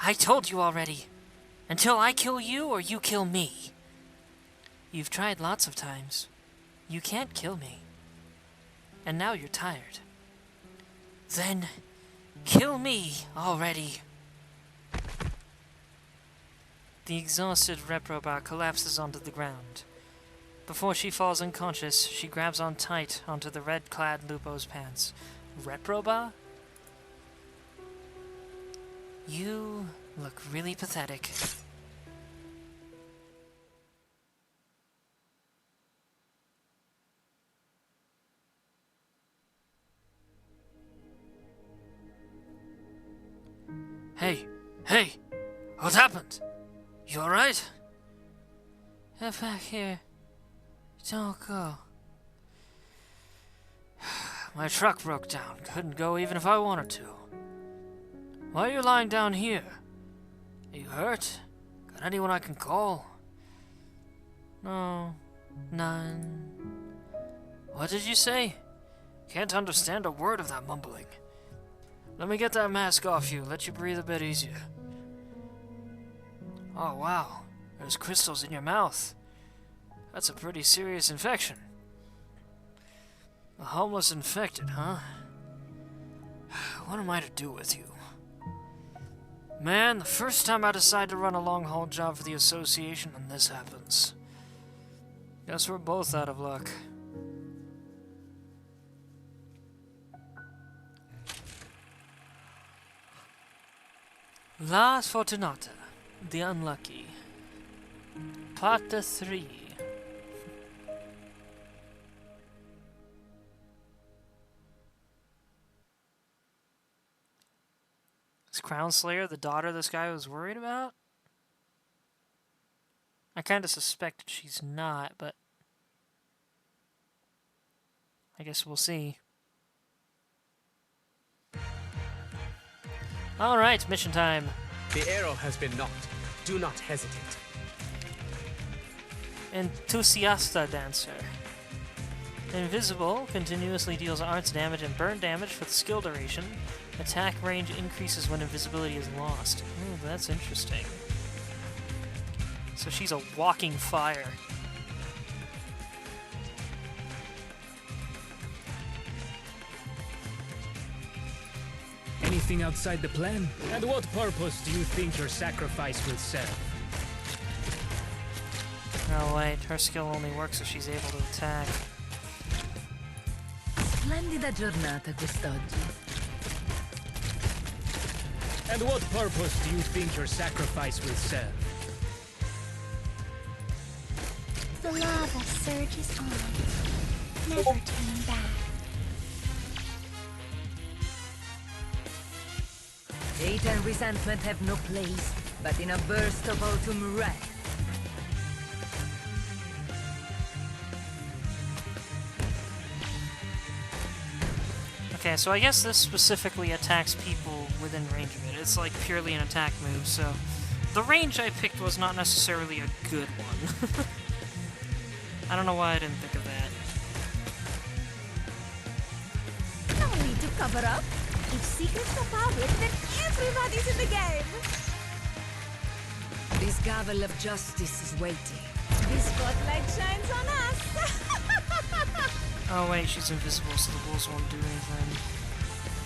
I told you already. Until I kill you or you kill me. You've tried lots of times. You can't kill me. And now you're tired. Then, kill me already. The exhausted reprobate collapses onto the ground. Before she falls unconscious, she grabs on tight onto the red-clad Lupo's pants. Reprobate? You look really pathetic. Hey! What happened? You alright? Get back here. Don't go. My truck broke down. Couldn't go even if I wanted to. Why are you lying down here? Are you hurt? Got anyone I can call? No, none. What did you say? Can't understand a word of that mumbling. Let me get that mask off you, let you breathe a bit easier. Oh wow, there's crystals in your mouth. That's a pretty serious infection. A homeless infected, huh? What am I to do with you? Man, the first time I decide to run a long-haul job for the association and this happens. Guess we're both out of luck. La Fortunata, the unlucky. Part 3. Is Crown Slayer the daughter this guy was worried about? I kind of suspected she's not, but I guess we'll see. Alright, mission time. The arrow has been knocked. Do not hesitate. Entusiasta Dancer. Invisible continuously deals arts damage and burn damage for the skill duration. Attack range increases when invisibility is lost. Ooh, that's interesting. So she's a walking fire. Anything outside the plan? And what purpose do you think your sacrifice will serve? Oh wait, her skill only works if she's able to attack. Splendida giornata quest'oggi. And what purpose do you think your sacrifice will serve? The lava surges on, never turning back. Hate and resentment have no place, but in a burst of autumn wrath. Okay, so I guess this specifically attacks people within range of it. It's like purely an attack move, so the range I picked was not necessarily a good one. I don't know why I didn't think of that. No need to cover up. If secrets are public, then everybody's in the game. This gavel of justice is waiting. The spotlight shines on us. Oh wait, she's invisible, so the wolves won't do anything.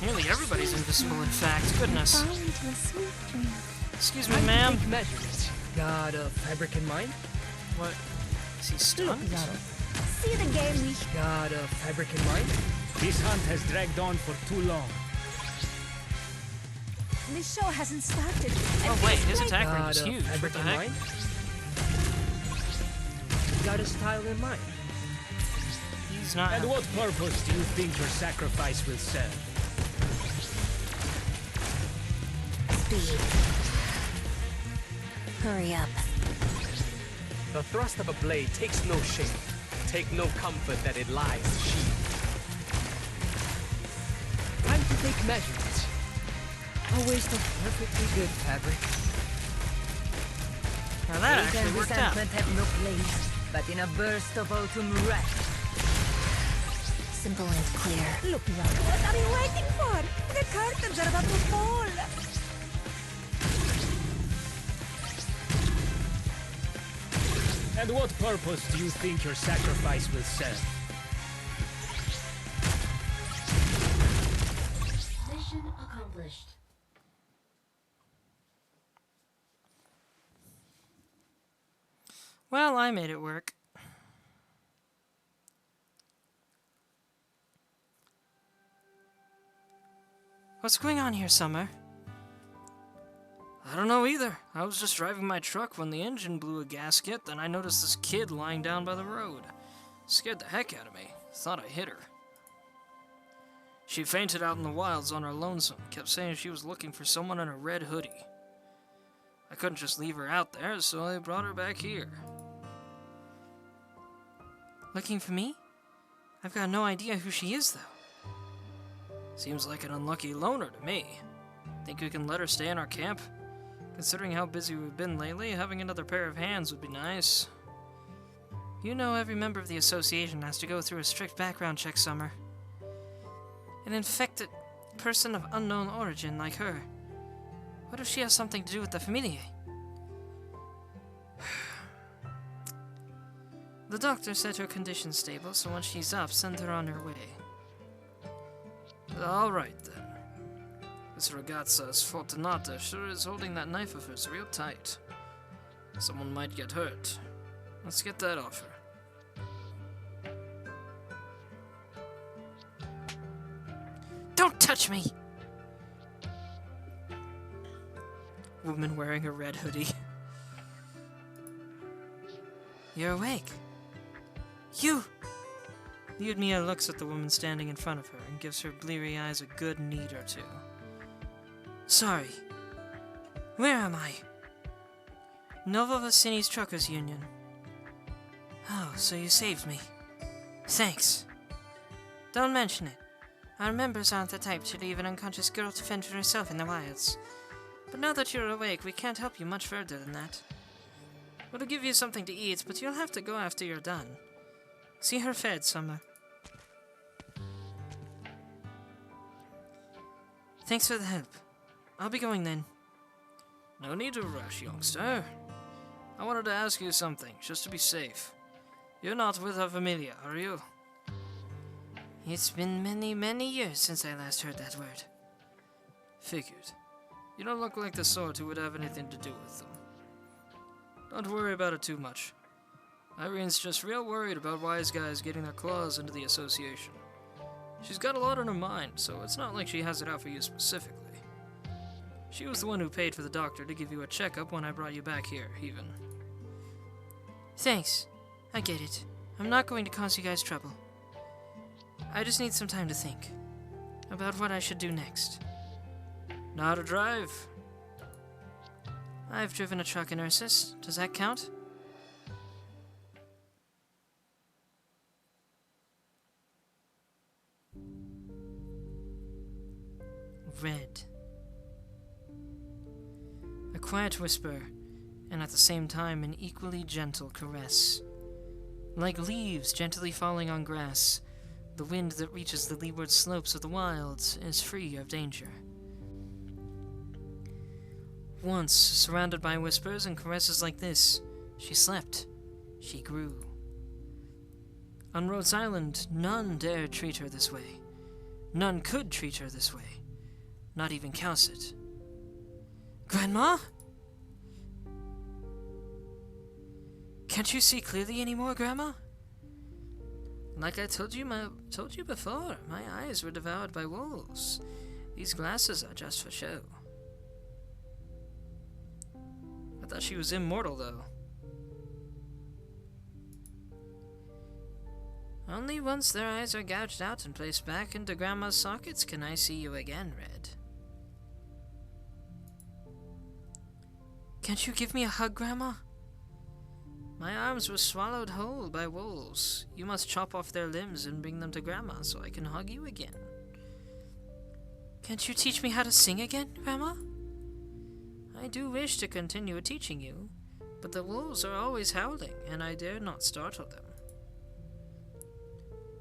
Nearly everybody's invisible, in fact. Goodness. Fall into a sweet dream. Excuse me, ma'am. Take measurements. God of fabric and mind. What? Is he stunned? See the game we God of fabric and mind. This hunt has dragged on for too long. The show hasn't started. Oh wait, his attack range God is of huge. What fabric the and heck? mind. God of style and mind. He's not. And what purpose do you think your sacrifice will serve? speed. Hurry up. The thrust of a blade takes no shape. Take no comfort that it lies sheathed. Time to take measurements. A waste of perfectly good fabric. Now that Hate actually and worked out. resentment have no place, but in a burst of autumn wrath. Simple and clear. Look around. What are you waiting for? The curtains are about to fall. And what purpose do you think your sacrifice will serve? Mission accomplished. Well, I made it work. What's going on here, Summer? I don't know either. I was just driving my truck when the engine blew a gasket, then I noticed this kid lying down by the road. Scared the heck out of me. Thought I hit her. She fainted out in the wilds on her lonesome, kept saying she was looking for someone in a red hoodie. I couldn't just leave her out there, so I brought her back here. Looking for me? I've got no idea who she is, though. Seems like an unlucky loner to me. Think we can let her stay in our camp? Considering how busy we've been lately, having another pair of hands would be nice. You know every member of the association has to go through a strict background check, Summer. An infected person of unknown origin like her. What if she has something to do with the Familia? The doctor said her condition's stable, so once she's up, send her on her way. Alright then. This ragazza's Fortunata sure is holding that knife of hers real tight. Someone might get hurt. Let's get that off her. Don't touch me! Woman wearing a red hoodie. You're awake. You! Lyudmila looks at the woman standing in front of her and gives her bleary eyes a good knead or two. Sorry. Where am I? Novovosini's Truckers Union. Oh, so you saved me. Thanks. Don't mention it. Our members aren't the type to leave an unconscious girl to fend for herself in the wilds. But now that you're awake, we can't help you much further than that. We'll give you something to eat, but you'll have to go after you're done. See her fed, Summer. Thanks for the help. I'll be going then. No need to rush, youngster. I wanted to ask you something, just to be safe. You're not with her familia, are you? It's been many, many years since I last heard that word. Figured. You don't look like the sort who would have anything to do with them. Don't worry about it too much. Irene's just real worried about wise guys getting their claws into the association. She's got a lot on her mind, so it's not like she has it out for you specifically. She was the one who paid for the doctor to give you a checkup when I brought you back here, even. Thanks. I get it. I'm not going to cause you guys trouble. I just need some time to think about what I should do next. Know how to drive? I've driven a truck in Ursus. Does that count? Red. A quiet whisper, and at the same time an equally gentle caress. Like leaves gently falling on grass, the wind that reaches the leeward slopes of the wilds is free of danger. Once, surrounded by whispers and caresses like this, she slept. She grew. On Rhodes Island, none dared treat her this way. None could treat her this way. Not even Calcit. Grandma? Can't you see clearly anymore, Grandma? Like I told you before, my eyes were devoured by wolves. These glasses are just for show. I thought she was immortal, though. Only once their eyes are gouged out and placed back into Grandma's sockets can I see you again, Red. Can't you give me a hug, Grandma? My arms were swallowed whole by wolves. You must chop off their limbs and bring them to Grandma so I can hug you again. Can't you teach me how to sing again, Grandma? I do wish to continue teaching you, but the wolves are always howling, and I dare not startle them.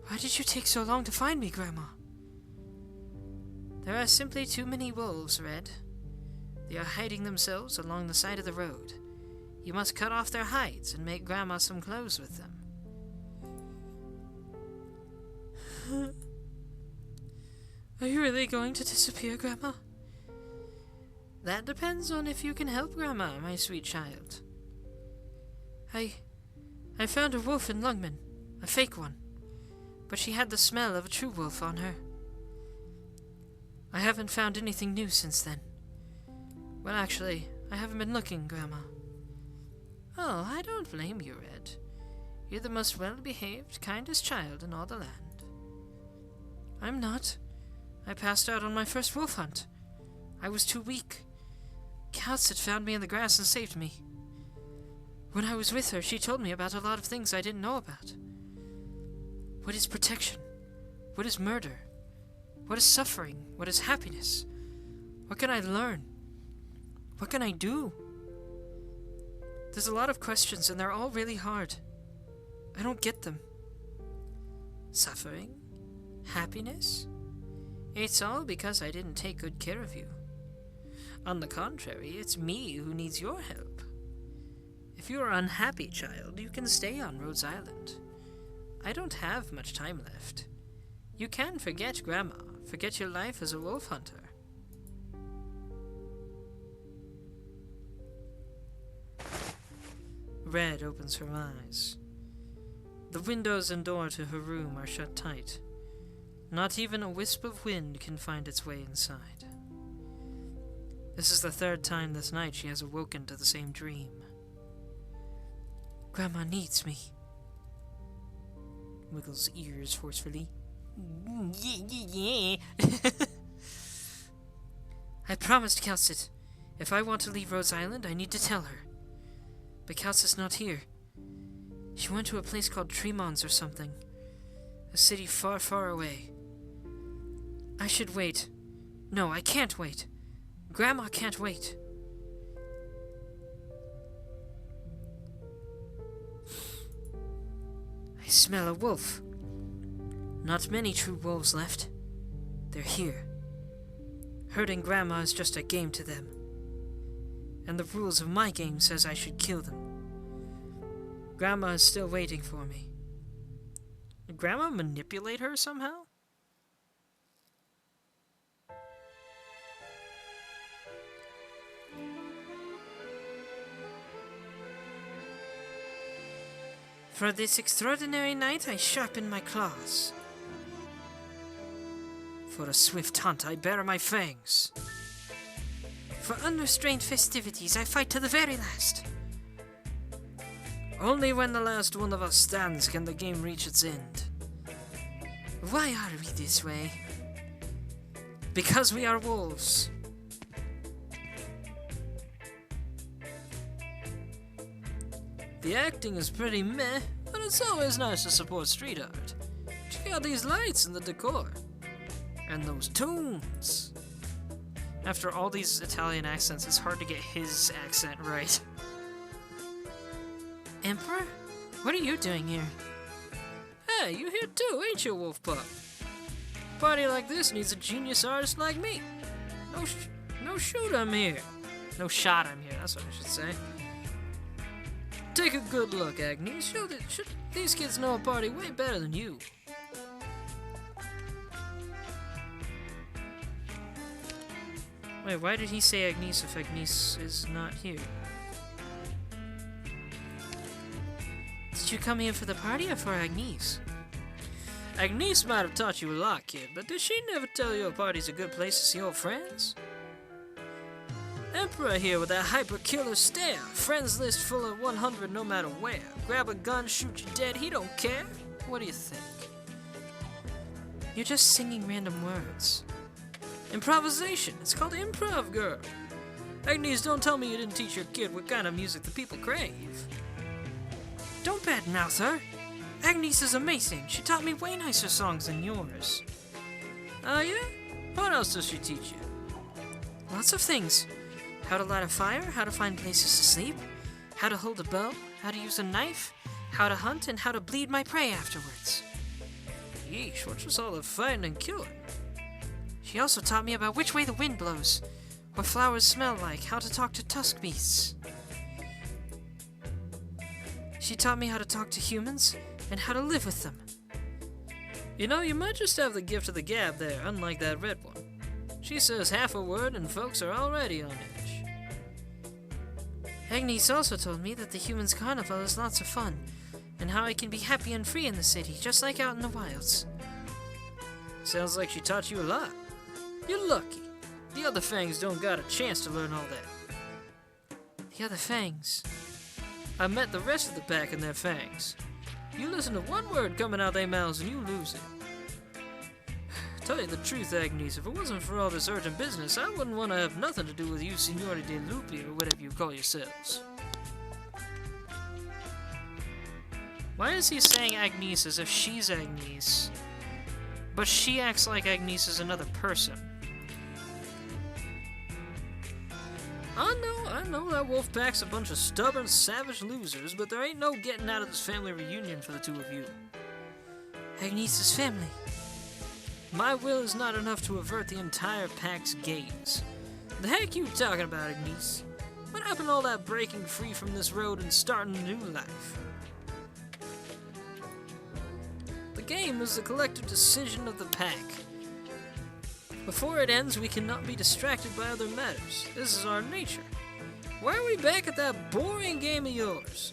Why did you take so long to find me, Grandma? There are simply too many wolves, Red. They are hiding themselves along the side of the road. You must cut off their hides and make Grandma some clothes with them. Are you really going to disappear, Grandma? That depends on if you can help Grandma, my sweet child. I found a wolf in Lungman, a fake one, but she had the smell of a true wolf on her. I haven't found anything new since then. Well, actually, I haven't been looking, Grandma. Oh, I don't blame you, Red. You're the most well-behaved, kindest child in all the land. I'm not. I passed out on my first wolf hunt. I was too weak. Calcit found me in the grass and saved me. When I was with her, she told me about a lot of things I didn't know about. What is protection? What is murder? What is suffering? What is happiness? What can I learn? What can I do? There's a lot of questions, and they're all really hard. I don't get them. Suffering? Happiness? It's all because I didn't take good care of you. On the contrary, it's me who needs your help. If you are unhappy, child, you can stay on Rhodes Island. I don't have much time left. You can forget Grandma, forget your life as a wolf hunter. Red opens her eyes. The windows and door to her room are shut tight. Not even a wisp of wind can find its way inside. This is the third time this night she has awoken to the same dream. Grandma needs me. Wiggles ears forcefully. Yeah. I promised Calcit, if I want to leave Rhodes Island, I need to tell her. But Calcit's not here. She went to a place called Tremons or something. A city far, far away. I should wait. No, I can't wait. Grandma can't wait. I smell a wolf. Not many true wolves left. They're here. Hurting Grandma is just a game to them. And the rules of my game says I should kill them. Grandma is still waiting for me. Did Grandma manipulate her somehow? For this extraordinary night, I sharpen my claws. For a swift hunt, I bare my fangs. For unrestrained festivities, I fight to the very last. Only when the last one of us stands can the game reach its end. Why are we this way? Because we are wolves. The acting is pretty meh, but it's always nice to support street art. Check out these lights and the decor. And those tunes. After all these Italian accents, it's hard to get his accent right. Emperor? What are you doing here? Hey, you here too, ain't you, Wolf Pup? A party like this needs a genius artist like me. No shoot, I'm here. No shot, I'm here, that's what I should say. Take a good look, Agnes. These kids know a party way better than you. Wait, why did he say Agnes if Agnes is not here? Did you come here for the party or for Agnes? Agnes might have taught you a lot, kid, but did she never tell you a party's a good place to see old friends? Emperor here with that hyper-killer stare. Friends list full of 100 no matter where. Grab a gun, shoot you dead, he don't care. What do you think? You're just singing random words. Improvisation. It's called improv, girl. Agnes, don't tell me you didn't teach your kid what kind of music the people crave. Don't badmouth her. Agnes is amazing. She taught me way nicer songs than yours. Oh, yeah? What else does she teach you? Lots of things. How to light a fire, how to find places to sleep, how to hold a bow, how to use a knife, how to hunt, and how to bleed my prey afterwards. Yeesh, what's with all the fighting and killing? She also taught me about which way the wind blows, what flowers smell like, how to talk to tusk beasts. She taught me how to talk to humans and how to live with them. You know, you might just have the gift of the gab there, unlike that red one. She says half a word and folks are already on edge. Agnes also told me that the humans' carnival is lots of fun, and how I can be happy and free in the city, just like out in the wilds. Sounds like she taught you a lot. You're lucky. The other fangs don't got a chance to learn all that. The other fangs? I met the rest of the pack and their fangs. You listen to one word coming out their mouths and you lose it. Tell you the truth, Agnes, if it wasn't for all this urgent business, I wouldn't want to have nothing to do with you, Signori de Lupi, or whatever you call yourselves. Why is he saying Agnes as if she's Agnes, but she acts like Agnes is another person? I know that wolf pack's a bunch of stubborn, savage losers, but there ain't no getting out of this family reunion for the two of you. Agnes' family. My will is not enough to avert the entire pack's gaze. The heck you talking about, Agnes? What happened to all that breaking free from this road and starting a new life? The game is the collective decision of the pack. Before it ends, we cannot be distracted by other matters. This is our nature. Why are we back at that boring game of yours?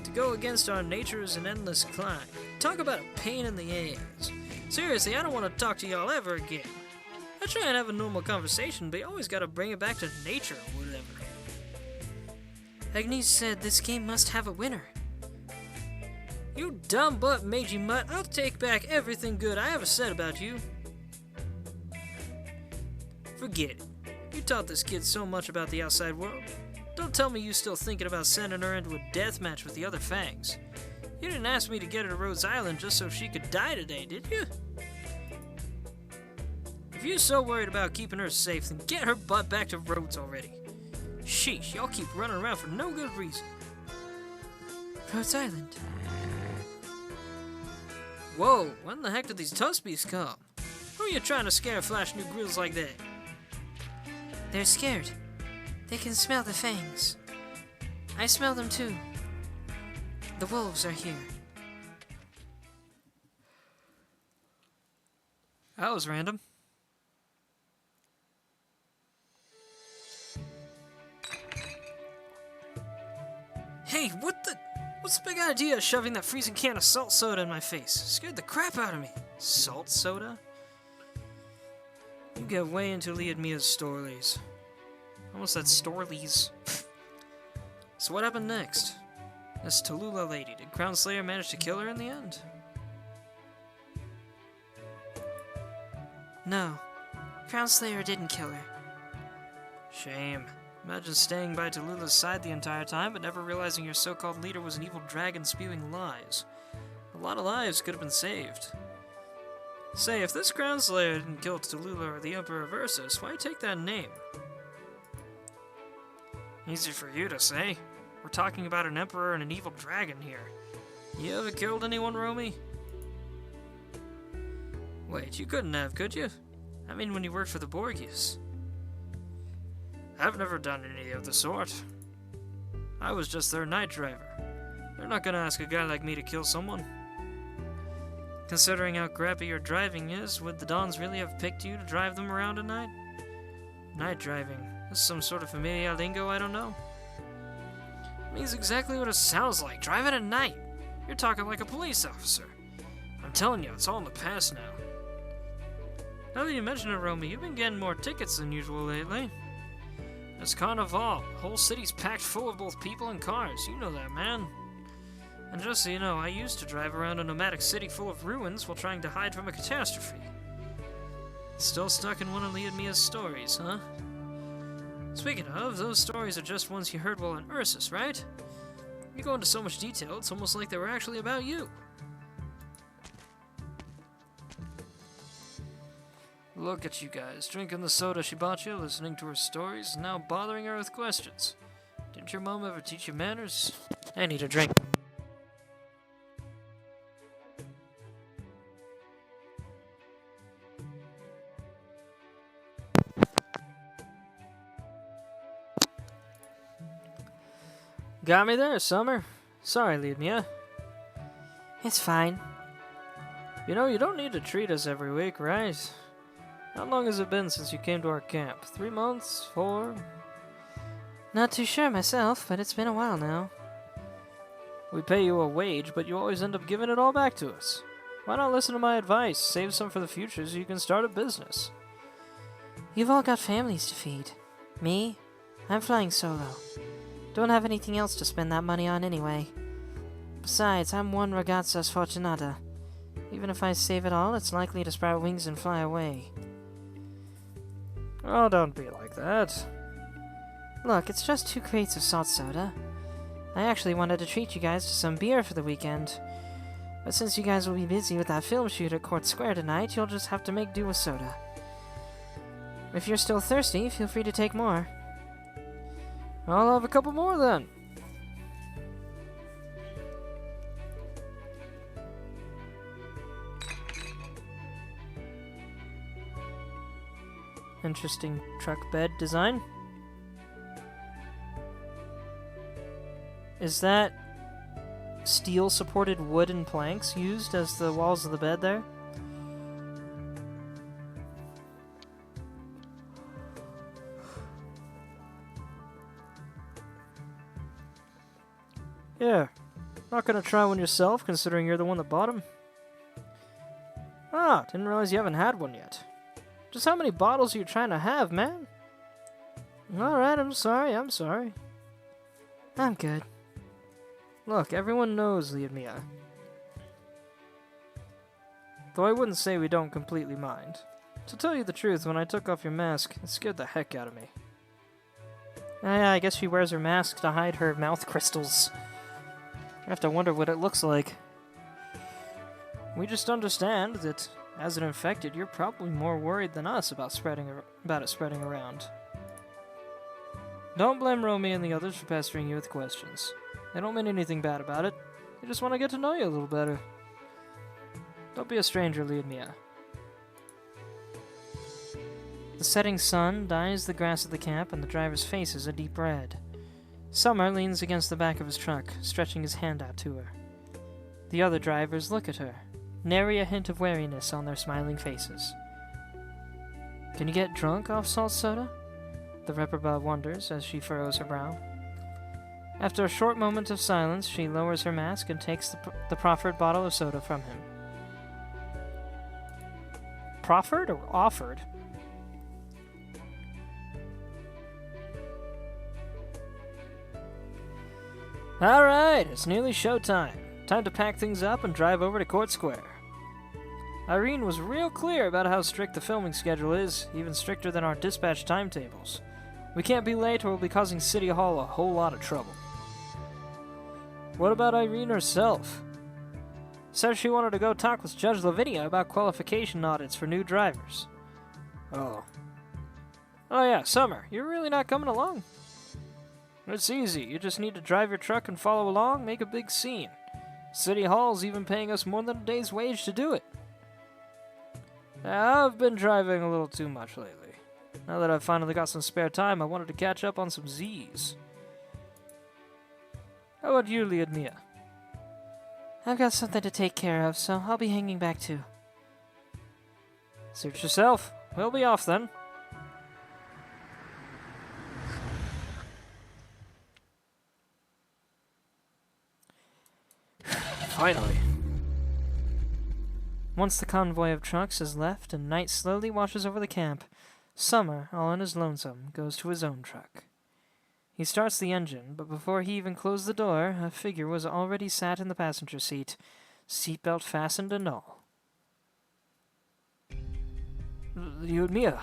To go against our nature is an endless climb. Talk about a pain in the ass. Seriously, I don't want to talk to y'all ever again. I try and have a normal conversation, but you always gotta bring it back to nature or whatever. Agnes said this game must have a winner. You dumb butt Meiji mutt, I'll take back everything good I ever said about you. Forget it. You taught this kid so much about the outside world. Don't tell me you still thinking about sending her into a death match with the other fangs. You didn't ask me to get her to Rhodes Island just so she could die today, did you? If you're so worried about keeping her safe, then get her butt back to Rhodes already. Sheesh, y'all keep running around for no good reason. Rhodes Island. Whoa, when the heck did these Tuspies come? Who are you trying to scare flash new grills like that? They're scared. They can smell the fangs. I smell them too. The wolves are here. That was random. Hey, what's the big idea of shoving that freezing can of salt soda in my face? Scared the crap out of me. Salt soda? You You get way into Mia's stories. Almost said Storlies. So what happened next? This Tallulah lady, did Crown Slayer manage to kill her in the end? No, Crown Slayer didn't kill her. Shame. Imagine staying by Tallulah's side the entire time, but never realizing your so-called leader was an evil dragon spewing lies. A lot of lives could have been saved. Say, if this Crown Slayer didn't kill Tallulah or the Emperor Versus, why take that name? Easy for you to say. We're talking about an emperor and an evil dragon here. You ever killed anyone, Romy? Wait, you couldn't have, could you? I mean, when you worked for the Borgias. I've never done any of the sort. I was just their night driver. They're not gonna ask a guy like me to kill someone. Considering how crappy your driving is, would the Dons really have picked you to drive them around at night? Night driving. This is some sort of familiar lingo I don't know. It means exactly what it sounds like. Driving at night. You're talking like a police officer. I'm telling you, it's all in the past now. Now that you mention it, Romy, you've been getting more tickets than usual lately. It's Carnival. The whole city's packed full of both people and cars. You know that, man. And just so you know, I used to drive around a nomadic city full of ruins while trying to hide from a catastrophe. Still stuck in one of Mia's stories, huh? Speaking of, those stories are just ones you heard while in Ursus, right? You go into so much detail, it's almost like they were actually about you. Look at you guys, drinking the soda she bought you, listening to her stories, and now bothering her with questions. Didn't your mom ever teach you manners? I need a drink. Got me there, Summer. Sorry, Mia. It's fine. You know, you don't need to treat us every week, right? How long has it been since you came to our camp? 3 months? 4? Not too sure myself, but it's been a while now. We pay you a wage, but you always end up giving it all back to us. Why not listen to my advice? Save some for the future so you can start a business. You've all got families to feed. Me? I'm flying solo. Don't have anything else to spend that money on anyway. Besides, I'm one ragazza sfortunata. Even if I save it all, it's likely to sprout wings and fly away. Oh, don't be like that. Look, it's just 2 crates of salt soda. I actually wanted to treat you guys to some beer for the weekend. But since you guys will be busy with that film shoot at Court Square tonight, you'll just have to make do with soda. If you're still thirsty, feel free to take more. I'll have a couple more then. Interesting truck bed design. Is that steel supported wooden planks used as the walls of the bed there? Yeah. Not gonna try one yourself, considering you're the one that bought them? Ah, didn't realize you haven't had one yet. Just how many bottles are you trying to have, man? Alright, I'm sorry. I'm good. Look, everyone knows Mia. Though I wouldn't say we don't completely mind. To tell you the truth, when I took off your mask, it scared the heck out of me. Yeah, I guess she wears her mask to hide her mouth crystals. I have to wonder what it looks like. We just understand that, as an infected, you're probably more worried than us about it spreading around. Don't blame Romy and the others for pestering you with questions. They don't mean anything bad about it. They just want to get to know you a little better. Don't be a stranger, Mia. The setting sun dyes the grass of the camp, and the driver's face is a deep red. Summer leans against the back of his truck, stretching his hand out to her. The other drivers look at her, nary a hint of wariness on their smiling faces. Can you get drunk off salt soda? The reprobate wonders as she furrows her brow. After a short moment of silence, she lowers her mask and takes the proffered bottle of soda from him. Proffered or offered? Alright, it's nearly showtime. Time to pack things up and drive over to Court Square. Irene was real clear about how strict the filming schedule is, even stricter than our dispatch timetables. We can't be late or we'll be causing City Hall a whole lot of trouble. What about Irene herself? Said she wanted to go talk with Judge Lavinia about qualification audits for new drivers. Oh. Oh yeah, Summer, you're really not coming along? It's easy. You just need to drive your truck and follow along, make a big scene. City Hall's even paying us more than a day's wage to do it. I've been driving a little too much lately. Now that I've finally got some spare time, I wanted to catch up on some Z's. How about you, Liadmia? I've got something to take care of, so I'll be hanging back too. Suit yourself. We'll be off then. Finally. Once the convoy of trucks has left and night slowly washes over the camp, Summer, all on his lonesome, goes to his own truck. He starts the engine, but before he even closed the door, a figure was already sat in the passenger seat, seatbelt fastened and all. You and Mia.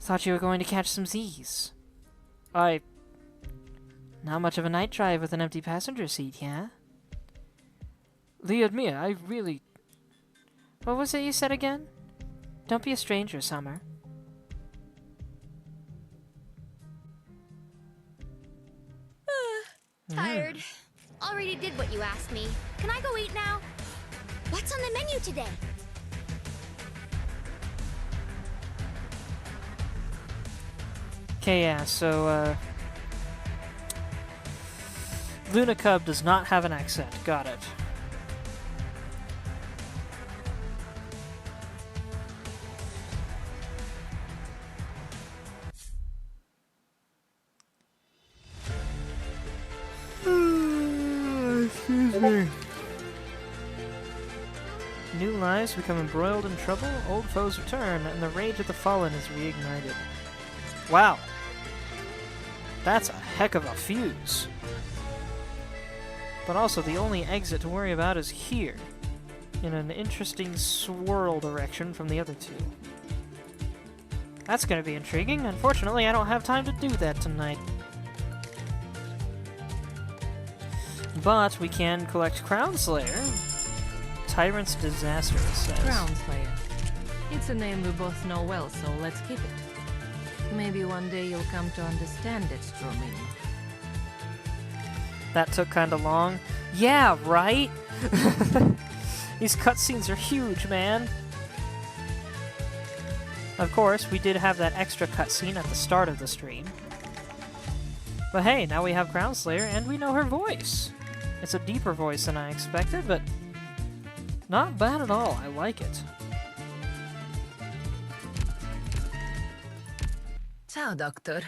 Thought you were going to catch some Z's. Not much of a night drive with an empty passenger seat, yeah? Liadmia, I really... What was it you said again? Don't be a stranger, Summer. Tired. Already did what you asked me. Can I go eat now? What's on the menu today? Okay, yeah, so, Luna Cub does not have an accent. Got it. Excuse me. New lives become embroiled in trouble, old foes return, and the rage of the fallen is reignited. Wow. That's a heck of a fuse. But also, the only exit to worry about is here, in an interesting swirl direction from the other two. That's going to be intriguing. Unfortunately, I don't have time to do that tonight. But we can collect Crown Slayer. Tyrant's Disaster, it says. Crown Slayer. It's a name we both know well, so let's keep it. Maybe one day you'll come to understand its true meaning. That took kinda long. Yeah, right? These cutscenes are huge, man. Of course, we did have that extra cutscene at the start of the stream. But hey, now we have Crown Slayer, and we know her voice. It's a deeper voice than I expected, but not bad at all. I like it. Ciao, Doctor.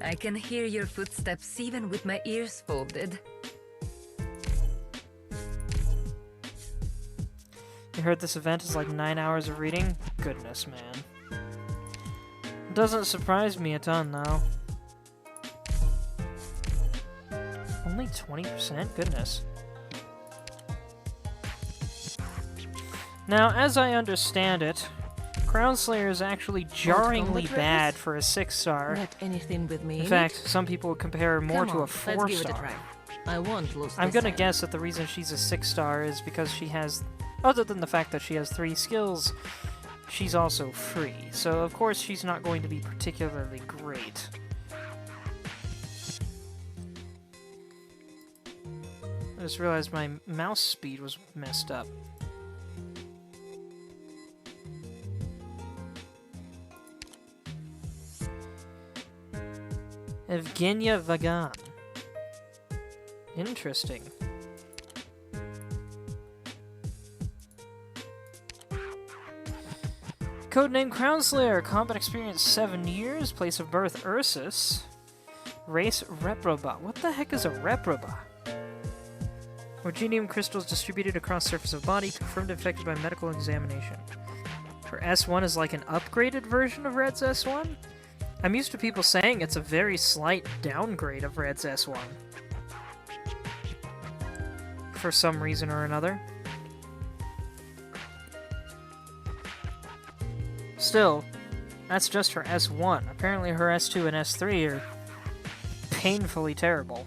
I can hear your footsteps even with my ears folded. You heard this event is like 9 hours of reading? Goodness, man. Doesn't surprise me a ton, though. Only 20%? Goodness. Now, as I understand it, Crown Slayer is actually jarringly bad for a 6-star. Not anything with me. In fact, some people compare her more to a 4-star. I won't lose. I'm gonna guess that the reason she's a 6-star is because she has, other than the fact that she has 3 skills, she's also free. So of course she's not going to be particularly great. I just realized my mouse speed was messed up. Evgenia Vagan. Interesting. Codename Crown Slayer. Combat experience 7 years. Place of birth Ursus. Race Reproba. What the heck is a Reproba? Orgenium crystals distributed across surface of body. Confirmed infected by medical examination. Her S1 is like an upgraded version of Red's S1? I'm used to people saying it's a very slight downgrade of Red's S1. For some reason or another. Still, that's just her S1. Apparently her S2 and S3 are painfully terrible.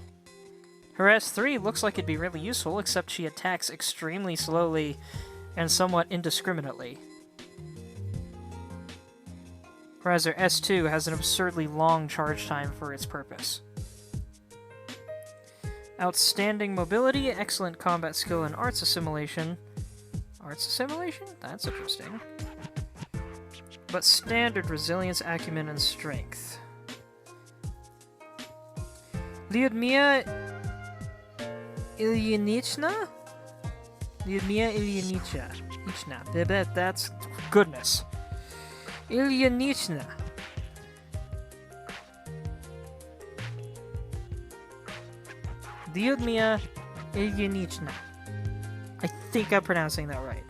Her S3 looks like it'd be really useful, except she attacks extremely slowly and somewhat indiscriminately. Whereas her S2 has an absurdly long charge time for its purpose. Outstanding mobility, excellent combat skill, and arts assimilation. Arts assimilation? That's interesting. But standard resilience, acumen, and strength. Lyudmila Ilyinichna? Lyudmila Ilyinichna. That's goodness. Ilyinichna. Lyudmila Ilyinichna. I think I'm pronouncing that right.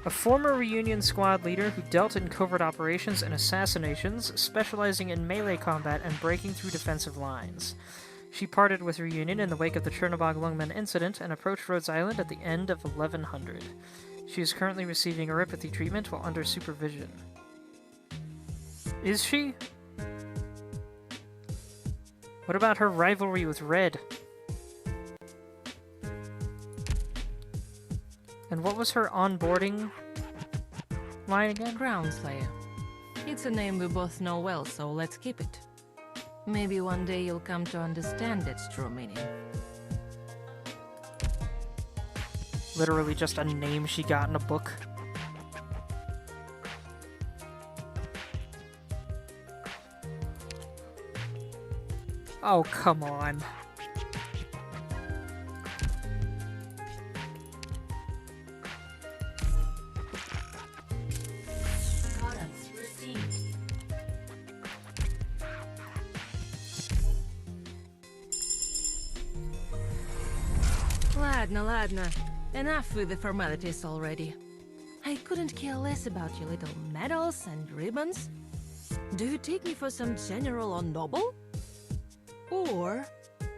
A former Reunion squad leader who dealt in covert operations and assassinations, specializing in melee combat and breaking through defensive lines. She parted with Reunion in the wake of the Chernobog Lungmen incident and approached Rhodes Island at the end of 1100. She is currently receiving neuropathy treatment while under supervision. Is she? What about her rivalry with Red? And what was her onboarding line again? Groundslayer. It's a name we both know well, so let's keep it. Maybe one day you'll come to understand its true meaning. Literally just a name she got in a book. Oh, come on. Products received. Ладно. Enough with the formalities already. I couldn't care less about your little medals and ribbons. Do you take me for some general or noble? Or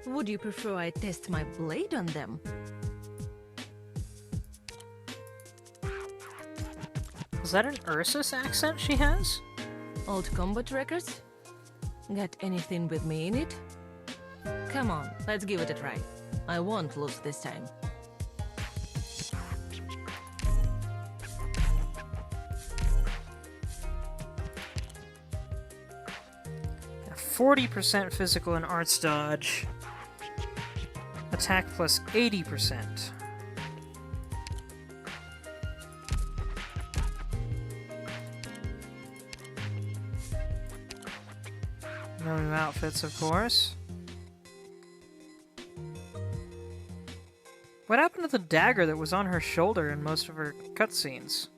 would you prefer I test my blade on them? Is that an Ursus accent she has? Old combat records? Got anything with me in it? Come on, let's give it a try. I won't lose this time. 40% physical and arts dodge. Attack plus 80%. No new outfits, of course. What happened to the dagger that was on her shoulder in most of her cutscenes?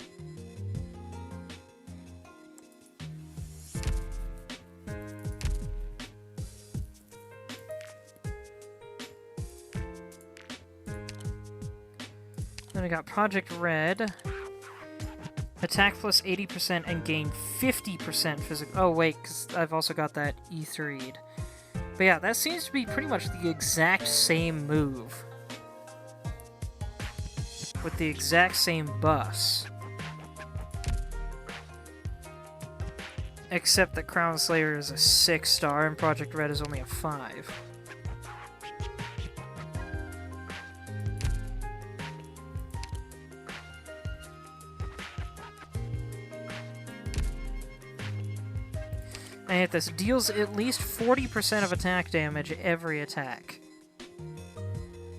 Then we got Project Red. Attack plus 80% and gain 50% physical. Oh, wait, because I've also got that E3'd. But yeah, that seems to be pretty much the exact same move. With the exact same bus. Except that Crown Slayer is a 6-star and Project Red is only a 5. I hate this. Deals at least 40% of attack damage every attack.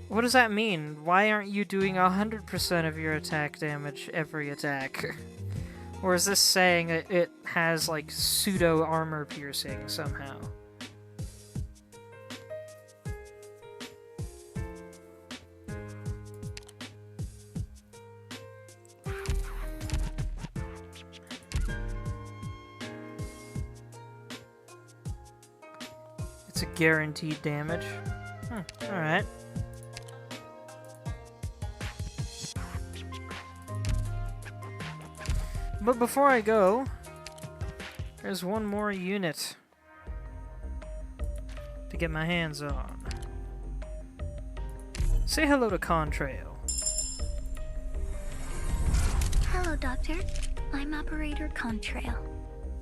What does that mean? Why aren't you doing 100% of your attack damage every attack? Or is this saying that it has, like, pseudo armor piercing somehow? It's a guaranteed damage. Alright. But before I go, There's one more unit to get my hands on. Say hello to Contrail. Hello, Doctor. I'm Operator Contrail.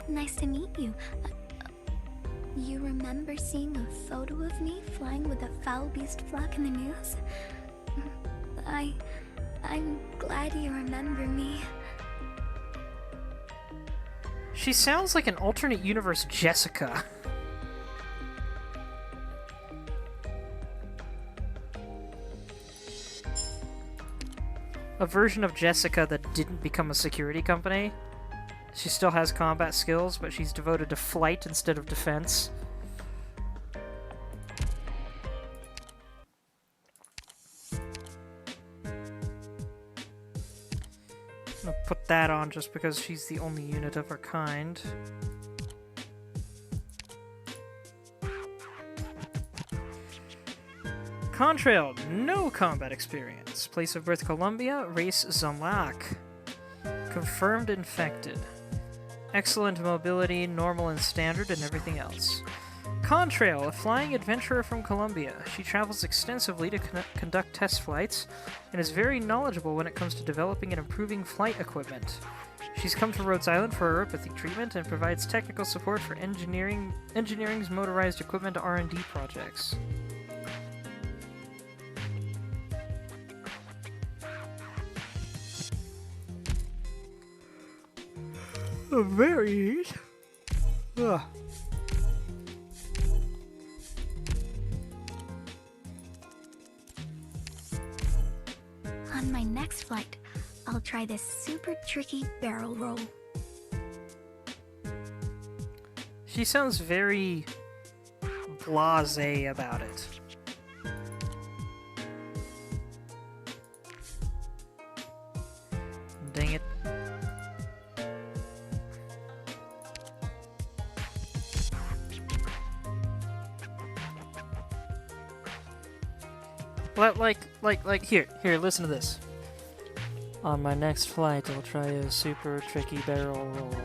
Nice to meet you. You remember seeing a photo of me flying with a foul beast flock in the news? I'm glad you remember me. She sounds like an alternate universe Jessica. A version of Jessica that didn't become a security company. She still has combat skills, but she's devoted to flight instead of defense. I'm gonna put that on just because she's the only unit of her kind. Contrail, no combat experience. Place of birth Colombia, race Zamlak. Confirmed infected. Excellent mobility, normal and standard, and everything else. Contrail, a flying adventurer from Colombia. She travels extensively to conduct test flights, and is very knowledgeable when it comes to developing and improving flight equipment. She's come to Rhodes Island for neuropathy treatment and provides technical support for engineering's motorized equipment R&D projects. Very. Ugh. On my next flight, I'll try this super tricky barrel roll. She sounds very blasé about it. Dang it. Like, here, listen to this. On my next flight, I'll try a super tricky barrel roll.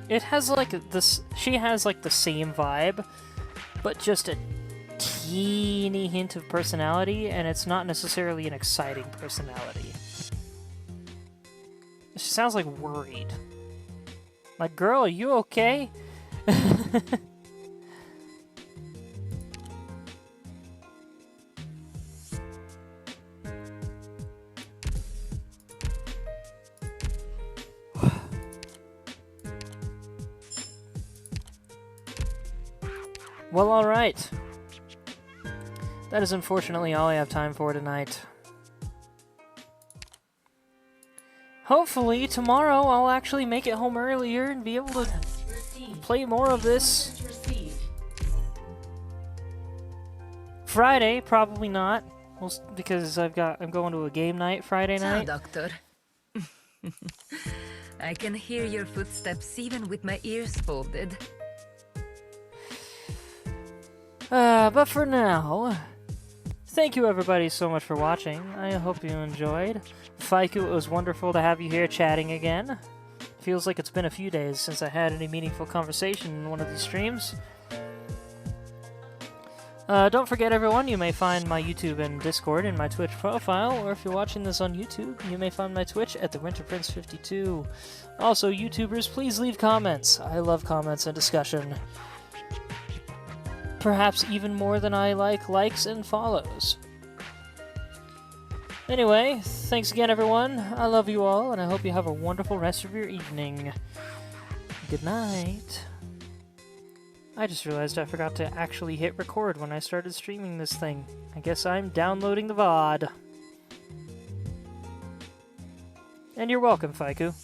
It has like this, she has like the same vibe, but just a teeny hint of personality, and it's not necessarily an exciting personality. She sounds like worried. Like, girl, are you okay? Well, alright. That is unfortunately all I have time for tonight. Hopefully, tomorrow I'll actually make it home earlier and be able to play more of this. Friday, probably not. Well, because I'm going to a game night Friday night. Ciao, Doctor. I can hear your footsteps even with my ears folded. But for now, thank you everybody so much for watching. I hope you enjoyed. Faiku, it was wonderful to have you here chatting again. Feels like it's been a few days since I had any meaningful conversation in one of these streams. Don't forget everyone, you may find my YouTube and Discord in my Twitch profile, or if you're watching this on YouTube, you may find my Twitch at TheWinterPrince52. Also, YouTubers, please leave comments. I love comments and discussion. Perhaps even more than I like likes and follows. Anyway, thanks again everyone. I love you all, and I hope you have a wonderful rest of your evening. Good night. I just realized I forgot to actually hit record when I started streaming this thing. I guess I'm downloading the VOD. And you're welcome, Faiku.